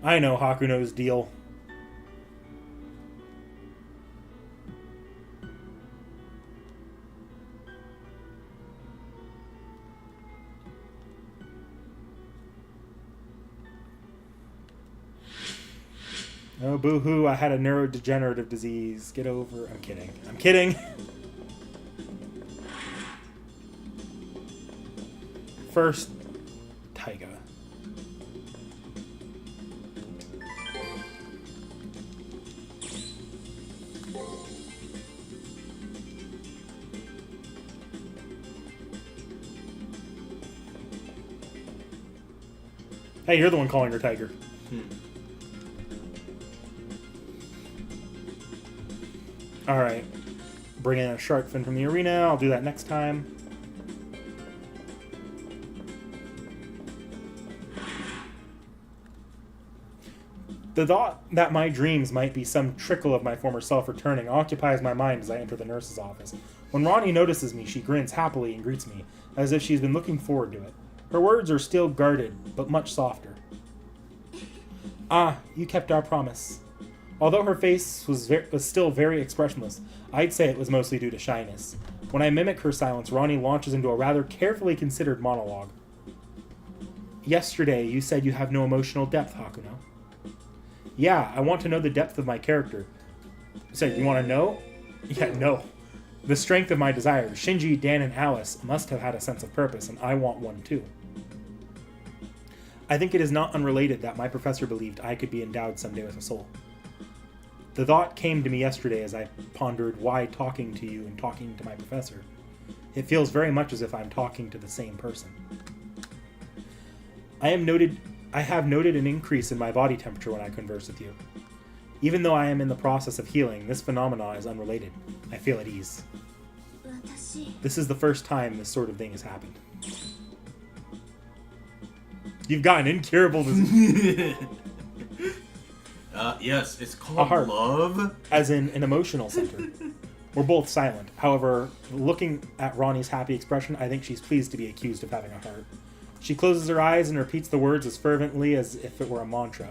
I know Hakuno's deal. Oh, boo-hoo, I had a neurodegenerative disease. Get over... I'm kidding. I'm kidding! First, Taiga. Hey, you're the one calling her Tiger. Alright. Bring in a shark fin from the arena. I'll do that next time. The thought that my dreams might be some trickle of my former self returning occupies my mind as I enter the nurse's office. When Rani notices me, she grins happily and greets me, as if she's been looking forward to it. Her words are still guarded, but much softer. Ah, you kept our promise. Although her face was still very expressionless, I'd say it was mostly due to shyness. When I mimic her silence, Rani launches into a rather carefully considered monologue. Yesterday, you said you have no emotional depth, Hakuno. Yeah, I want to know the depth of my character. So, you want to know? Yeah, no. The strength of my desires. Shinji, Dan, and Alice must have had a sense of purpose, and I want one too. I think it is not unrelated that my professor believed I could be endowed someday with a soul. The thought came to me yesterday as I pondered why talking to you and talking to my professor. It feels very much as if I'm talking to the same person. I have noted an increase in my body temperature when I converse with you. Even though I am in the process of healing, this phenomena is unrelated. I feel at ease. This is the first time this sort of thing has happened. You've got an incurable disease. Yes, it's called love. As in an emotional center. We're both silent. However, looking at Rani's happy expression, I think she's pleased to be accused of having a heart. She closes her eyes and repeats the words as fervently as if it were a mantra.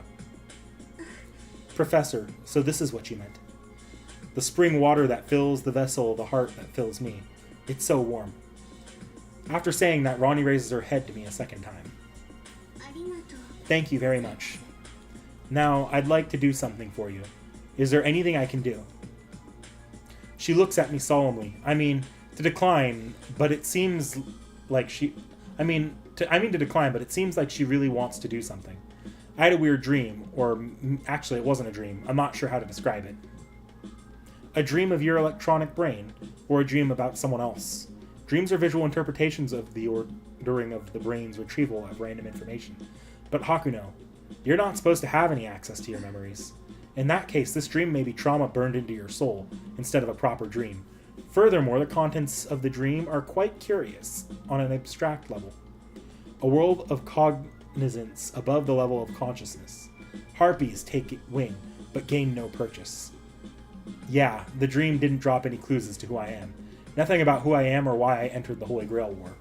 Professor, so this is what you meant. The spring water that fills the vessel, the heart that fills me. It's so warm. After saying that, Rani raises her head to me a second time. Thank you very much. Now, I'd like to do something for you. Is there anything I can do? She looks at me solemnly. I mean to decline, but it seems like she really wants to do something. I had a weird dream, or actually it wasn't a dream. I'm not sure how to describe it. A dream of your electronic brain, or a dream about someone else. Dreams are visual interpretations of the ordering of the brain's retrieval of random information. But Hakuno, you're not supposed to have any access to your memories. In that case, this dream may be trauma burned into your soul, instead of a proper dream. Furthermore, the contents of the dream are quite curious, on an abstract level. A world of cognizance above the level of consciousness. Harpies take wing, but gain no purchase. Yeah, the dream didn't drop any clues as to who I am. Nothing about who I am or why I entered the Holy Grail War.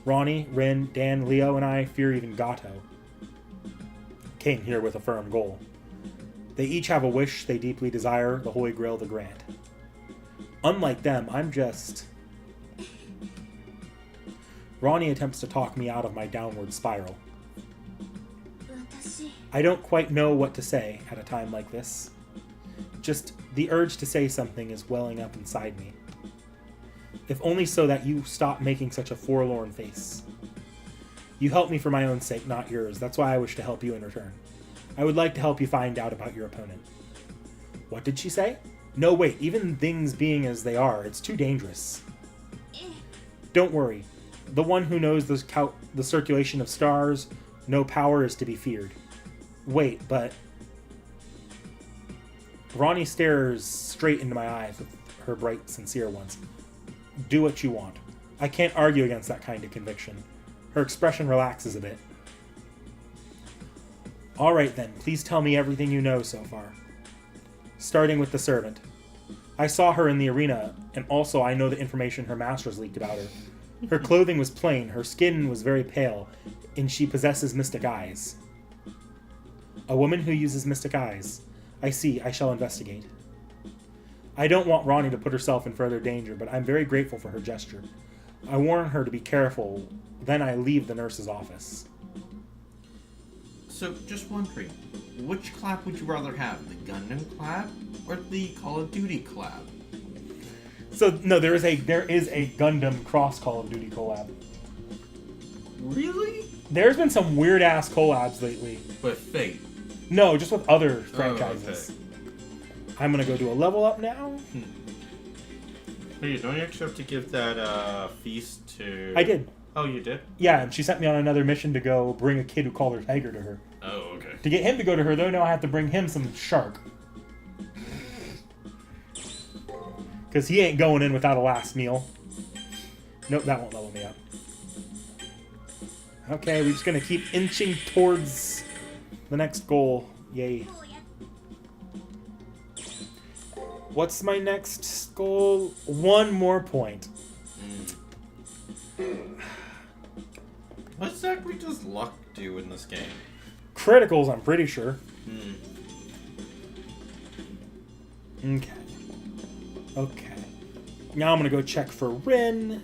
Rani, Rin, Dan, Leo, and I, fear even Gato, came here with a firm goal. They each have a wish they deeply desire the Holy Grail to grant. Unlike them, I'm just... Rani attempts to talk me out of my downward spiral. I don't quite know what to say at a time like this. Just the urge to say something is welling up inside me. If only so that you stop making such a forlorn face. You help me for my own sake, not yours. That's why I wish to help you in return. I would like to help you find out about your opponent. What did she say? No, wait, even things being as they are, it's too dangerous. Don't worry. The one who knows the circulation of stars, no power is to be feared. Wait, but... Rani stares straight into my eyes with her bright, sincere ones. Do what you want. I can't argue against that kind of conviction. Her expression relaxes a bit. All right then, please tell me everything you know so far. Starting with the servant. I saw her in the arena, and also I know the information her masters leaked about her. Her clothing was plain, her skin was very pale, and she possesses mystic eyes. A woman who uses mystic eyes. I see, I shall investigate. I don't want Rani to put herself in further danger, but I'm very grateful for her gesture. I warn her to be careful, then I leave the nurse's office. So, just wondering, which collab would you rather have, the Gundam collab or the Call of Duty collab? So no, there is a Gundam cross Call of Duty collab. Really? There's been some weird ass collabs lately. With Fate? No, just with other franchises. Oh, okay. I'm gonna go do a level up now. Hey, don't you actually have to give that feast to... I did. Oh, you did? Yeah, and she sent me on another mission to go bring a kid who called her Tiger to her. Oh, okay. To get him to go to her, though, now I have to bring him some shark. Because he ain't going in without a last meal. Nope, that won't level me up. Okay, we're just going to keep inching towards the next goal. Yay. What's my next goal? 1 more point. What exactly does luck do in this game? Criticals, I'm pretty sure. Okay. Okay. Now I'm going to go check for Rin.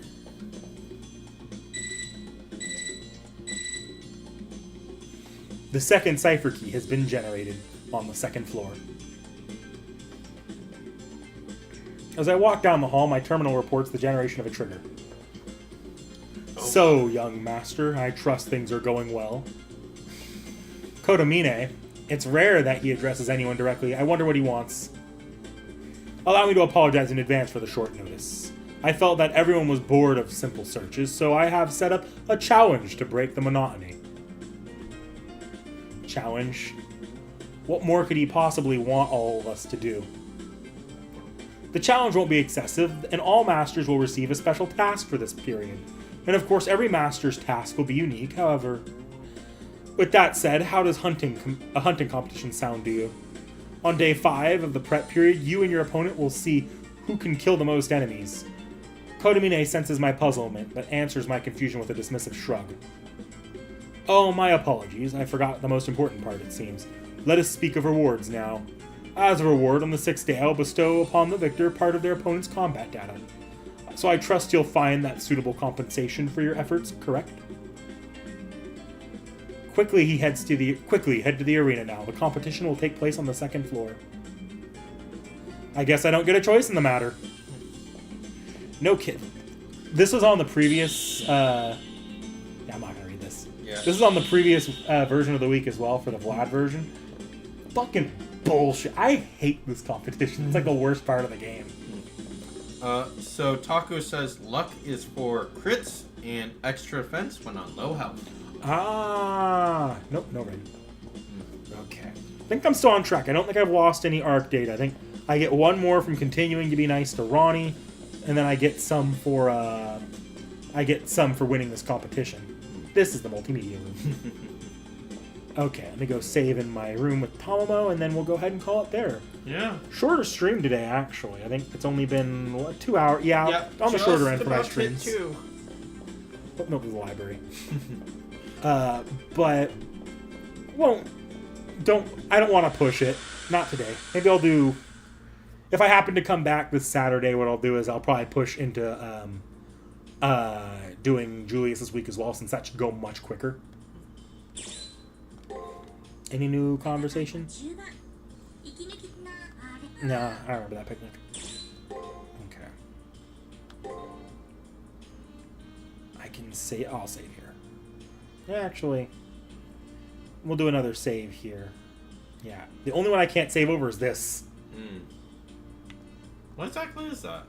The second cipher key has been generated on the second floor. As I walk down the hall, my terminal reports the generation of a trigger. So, young master, I trust things are going well. Kodomine, it's rare that he addresses anyone directly. I wonder what he wants. Allow me to apologize in advance for the short notice. I felt that everyone was bored of simple searches, so I have set up a challenge to break the monotony. Challenge? What more could he possibly want all of us to do? The challenge won't be excessive, and all masters will receive a special task for this period. And of course, every master's task will be unique, however. With that said, how does a hunting competition sound to you? On day 5 of the prep period, you and your opponent will see who can kill the most enemies. Kodomine senses my puzzlement, but answers my confusion with a dismissive shrug. Oh, my apologies. I forgot the most important part, it seems. Let us speak of rewards now. As a reward, on the 6th day, I'll bestow upon the victor part of their opponent's combat data. So I trust you'll find that suitable compensation for your efforts, correct? Quickly head to the arena now. The competition will take place on the 2nd floor. I guess I don't get a choice in the matter. No kidding. This was on the previous... yeah, I'm not gonna read this. Yeah. This is on the previous version of the week as well, for the Vlad version. Fucking bullshit. I hate this competition. It's like the worst part of the game. So Taco says luck is for crits and extra defense when on low health. Ah, nope, no rain. Okay. I think I'm still on track. I don't think I've lost any arc data. I think I get 1 more from continuing to be nice to Rani, and then I get some for winning this competition. This is the multimedia room. Okay, let me go save in my room with Tomomo, and then we'll go ahead and call it there. Yeah. Shorter stream today, actually. I think it's only been, what, 2 hours? Yeah, on the shorter end for my streams. Oh, no, the library. But I don't want to push it. Not today. Maybe I'll do, if I happen to come back this Saturday, what I'll do is I'll probably push into doing Julius this week as well, since that should go much quicker. Any new conversation? No, I remember that picnic. Okay. I can I'll save here. Actually, we'll do another save here. Yeah. The only one I can't save over is this. What exactly is that?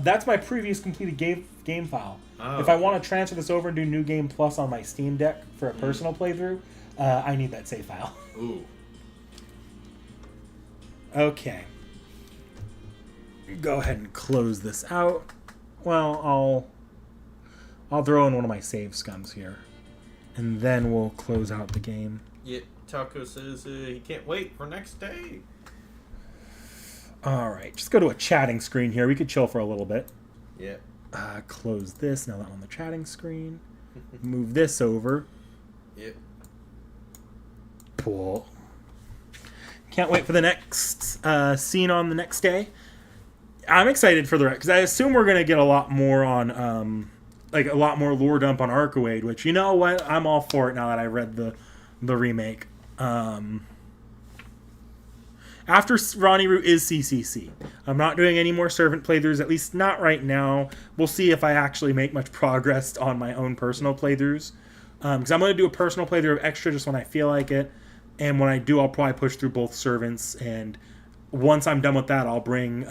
That's my previous completed game file. Oh, if I want to transfer this over and do New Game Plus on my Steam Deck for a personal playthrough, I need that save file. Ooh. Okay. Go ahead and close this out. Well, I'll throw in one of my save scums here, and then we'll close out the game. Yeah, Taco says he can't wait for next day. All right, just go to a chatting screen here. We could chill for a little bit. Yeah. Close this. Now that on the chatting screen. Move this over. Yep. Pull. Can't wait for the next scene on the next day. I'm excited for the rest because I assume we're gonna get a lot more on like a lot more lore dump on Arcoade, which you know what, I'm all for it now that I read the remake. After Rani Root is CCC. I'm not doing any more servant playthroughs, at least not right now. We'll see if I actually make much progress on my own personal playthroughs. Because I'm going to do a personal playthrough of Extra just when I feel like it. And when I do, I'll probably push through both servants. And once I'm done with that, I'll bring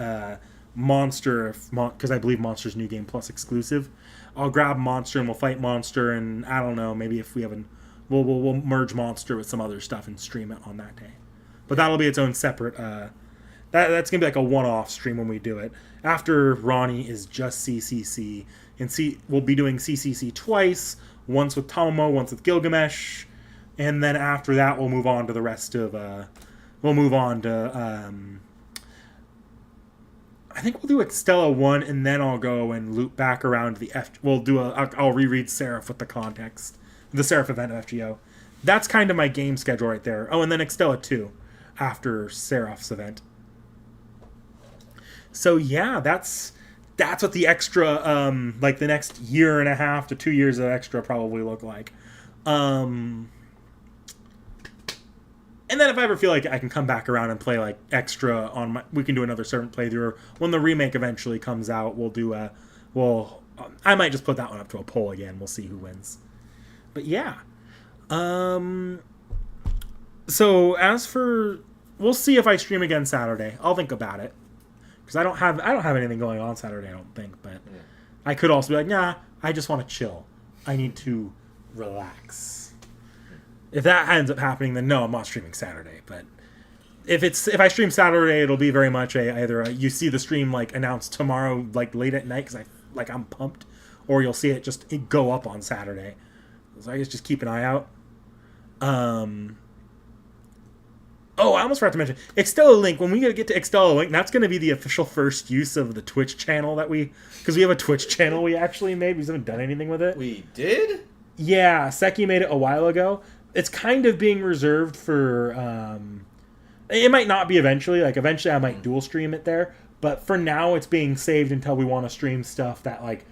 Monster, because I believe Monster's New Game Plus exclusive. I'll grab Monster and we'll fight Monster. And I don't know, maybe if we have we'll merge Monster with some other stuff and stream it on that day. But that'll be its own separate. That's gonna be like a one-off stream when we do it. After Rani is just CCC, and we'll be doing CCC twice. Once with Tomo, once with Gilgamesh, and then after that we'll move on to the rest of. We'll move on to. I think we'll do Extella 1, and then I'll go and loop back around to the F. I'll reread Seraph with the context, the Seraph event of FGO. That's kind of my game schedule right there. Oh, and then Extella 2. After Seraph's event. So yeah, that's what the extra like the next year and a half to 2 years of extra probably look like. And then if I ever feel like I can come back around and play like extra on we can do another servant playthrough. When the remake eventually comes out, we'll do I might just put that one up to a poll again. We'll see who wins. But yeah. So as for, we'll see if I stream again Saturday. I'll think about it because I don't have anything going on Saturday. I don't think, but I could also be like, nah, I just want to chill. I need to relax. If that ends up happening, then no, I'm not streaming Saturday. But if I stream Saturday, it'll be very much either you see the stream like announced tomorrow, like late at night, because I'm pumped, or you'll see it just go up on Saturday. So I guess just keep an eye out. Oh, I almost forgot to mention Extella Link. When we get to Extella Link, that's going to be the official first use of the Twitch channel because we have a Twitch channel we actually made. We just haven't done anything with it. We did? Yeah, Seki made it a while ago. It's kind of being reserved for. It might not be eventually. Like eventually, I might dual stream it there. But for now, it's being saved until we want to stream stuff that like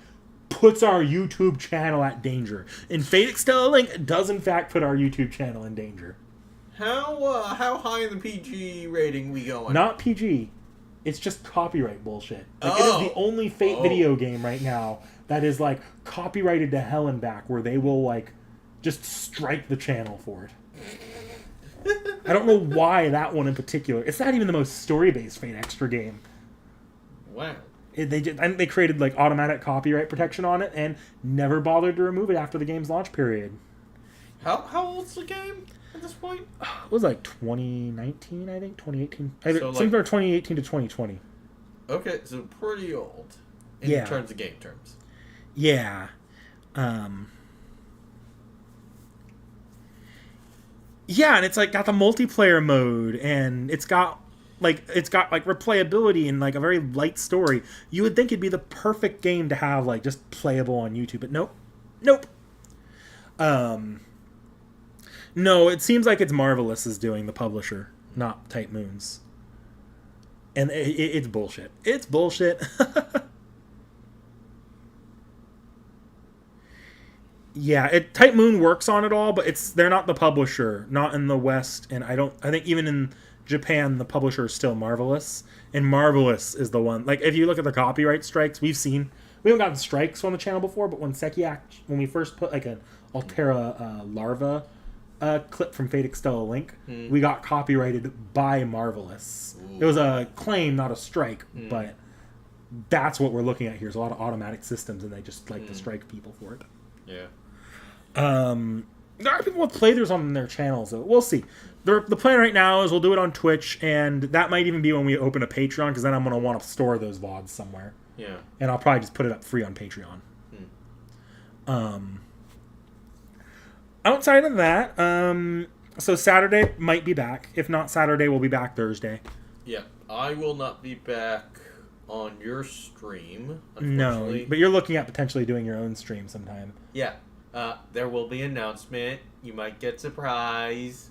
puts our YouTube channel at danger. And Fate Extella Link does in fact put our YouTube channel in danger. How high in the PG rating we going? Not PG. It's just copyright bullshit. Like, it is the only Fate video game right now that is like copyrighted to hell and back, where they will like just strike the channel for it. I don't know why that one in particular. It's not even the most story-based Fate Extra game. Wow. They created like automatic copyright protection on it and never bothered to remove it after the game's launch period. How old's the game at this point? It was like 2019, I think, 2018. So Somewhere 2018 to 2020. Okay, so pretty old in terms of game terms. Yeah. Yeah, and it's like got the multiplayer mode, and it's got replayability and like a very light story. You would think it'd be the perfect game to have like just playable on YouTube, but nope. No, it seems like it's Marvelous is doing the publisher, not Type Moons. And it's bullshit. It's bullshit. Yeah, Type Moon works on it all, but they're not the publisher, not in the West, and I think even in Japan the publisher is still Marvelous, and Marvelous is the one. Like if you look at the copyright strikes, we haven't gotten strikes on the channel before, but when we first put like an Altera larva clip from Fate Extella Link, Hmm. we got copyrighted by Marvelous. It was a claim, not a strike, but that's what we're looking at here. There's a lot of automatic systems, and they just like to strike people for it. Yeah. There are people with playthroughs on their channels, though. We'll see. The plan right now is we'll do it on Twitch, and that might even be when we open a Patreon, because then I'm going to want to store those VODs somewhere. Yeah. And I'll probably just put it up free on Patreon. Outside of that, so Saturday might be back. If not Saturday, we'll be back Thursday. Yeah. I will not be back on your stream, No, unfortunately. but you're looking at potentially doing your own stream sometime. Yeah. There will be an announcement. You might get surprise.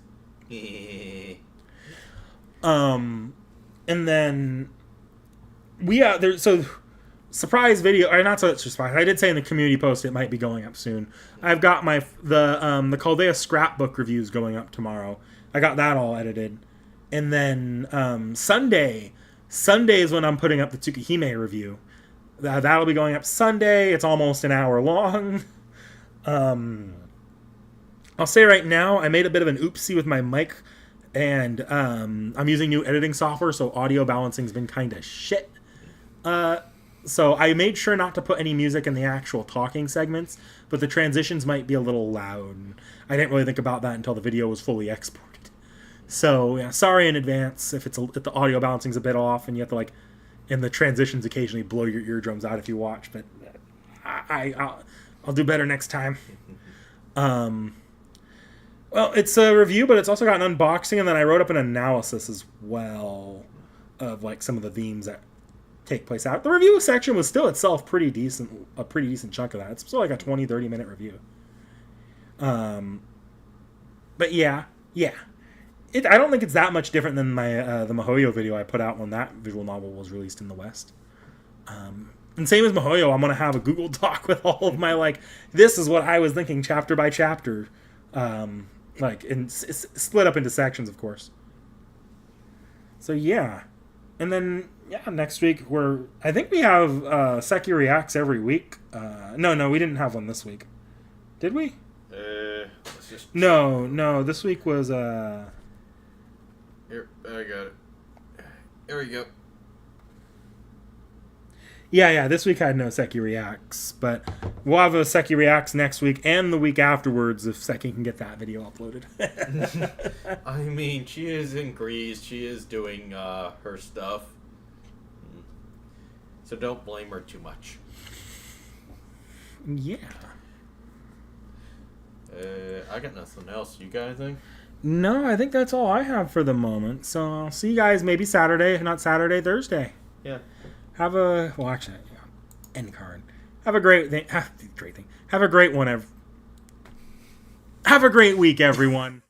And then so surprise video, or not so it's surprise. I did say in the community post it might be going up soon. I've got the Chaldea scrapbook reviews going up tomorrow. I got that all edited. And then Sunday is when I'm putting up the Tsukihime review. That'll be going up Sunday. It's almost an hour long. I'll say right now, I made a bit of an oopsie with my mic, and I'm using new editing software, so audio balancing's been kind of shit. So I made sure not to put any music in the actual talking segments, but the transitions might be a little loud. I didn't really think about that until the video was fully exported. So yeah, sorry in advance if if the audio balancing's a bit off, and you have to and the transitions occasionally blow your eardrums out if you watch. But I'll do better next time. Well, it's a review, but it's also got an unboxing, and then I wrote up an analysis as well of some of the themes that take place out. The review section was still itself a pretty decent chunk of that. It's still like a 20-30 minute review. But yeah. I don't think it's that much different than my the Mihoyo video I put out when that visual novel was released in the West. And same as Mihoyo, I'm going to have a Google Doc with all of my, this is what I was thinking chapter by chapter. And split up into sections, of course. So, yeah. And then, next week, I think we have Seki Reacts every week. No, we didn't have one this week. Did we? Let's just... No, this week was, Here, I got it. There we go. Yeah, this week had no Seki Reacts, but we'll have a Seki Reacts next week and the week afterwards if Seki can get that video uploaded. I mean, she is in Greece. She is doing her stuff. So don't blame her too much. Yeah. I got nothing else. You got anything? No, I think that's all I have for the moment. So I'll see you guys maybe Saturday, if not Saturday, Thursday. Yeah. Have a end card. Have a great thing. Have a great one. Have a great week, everyone.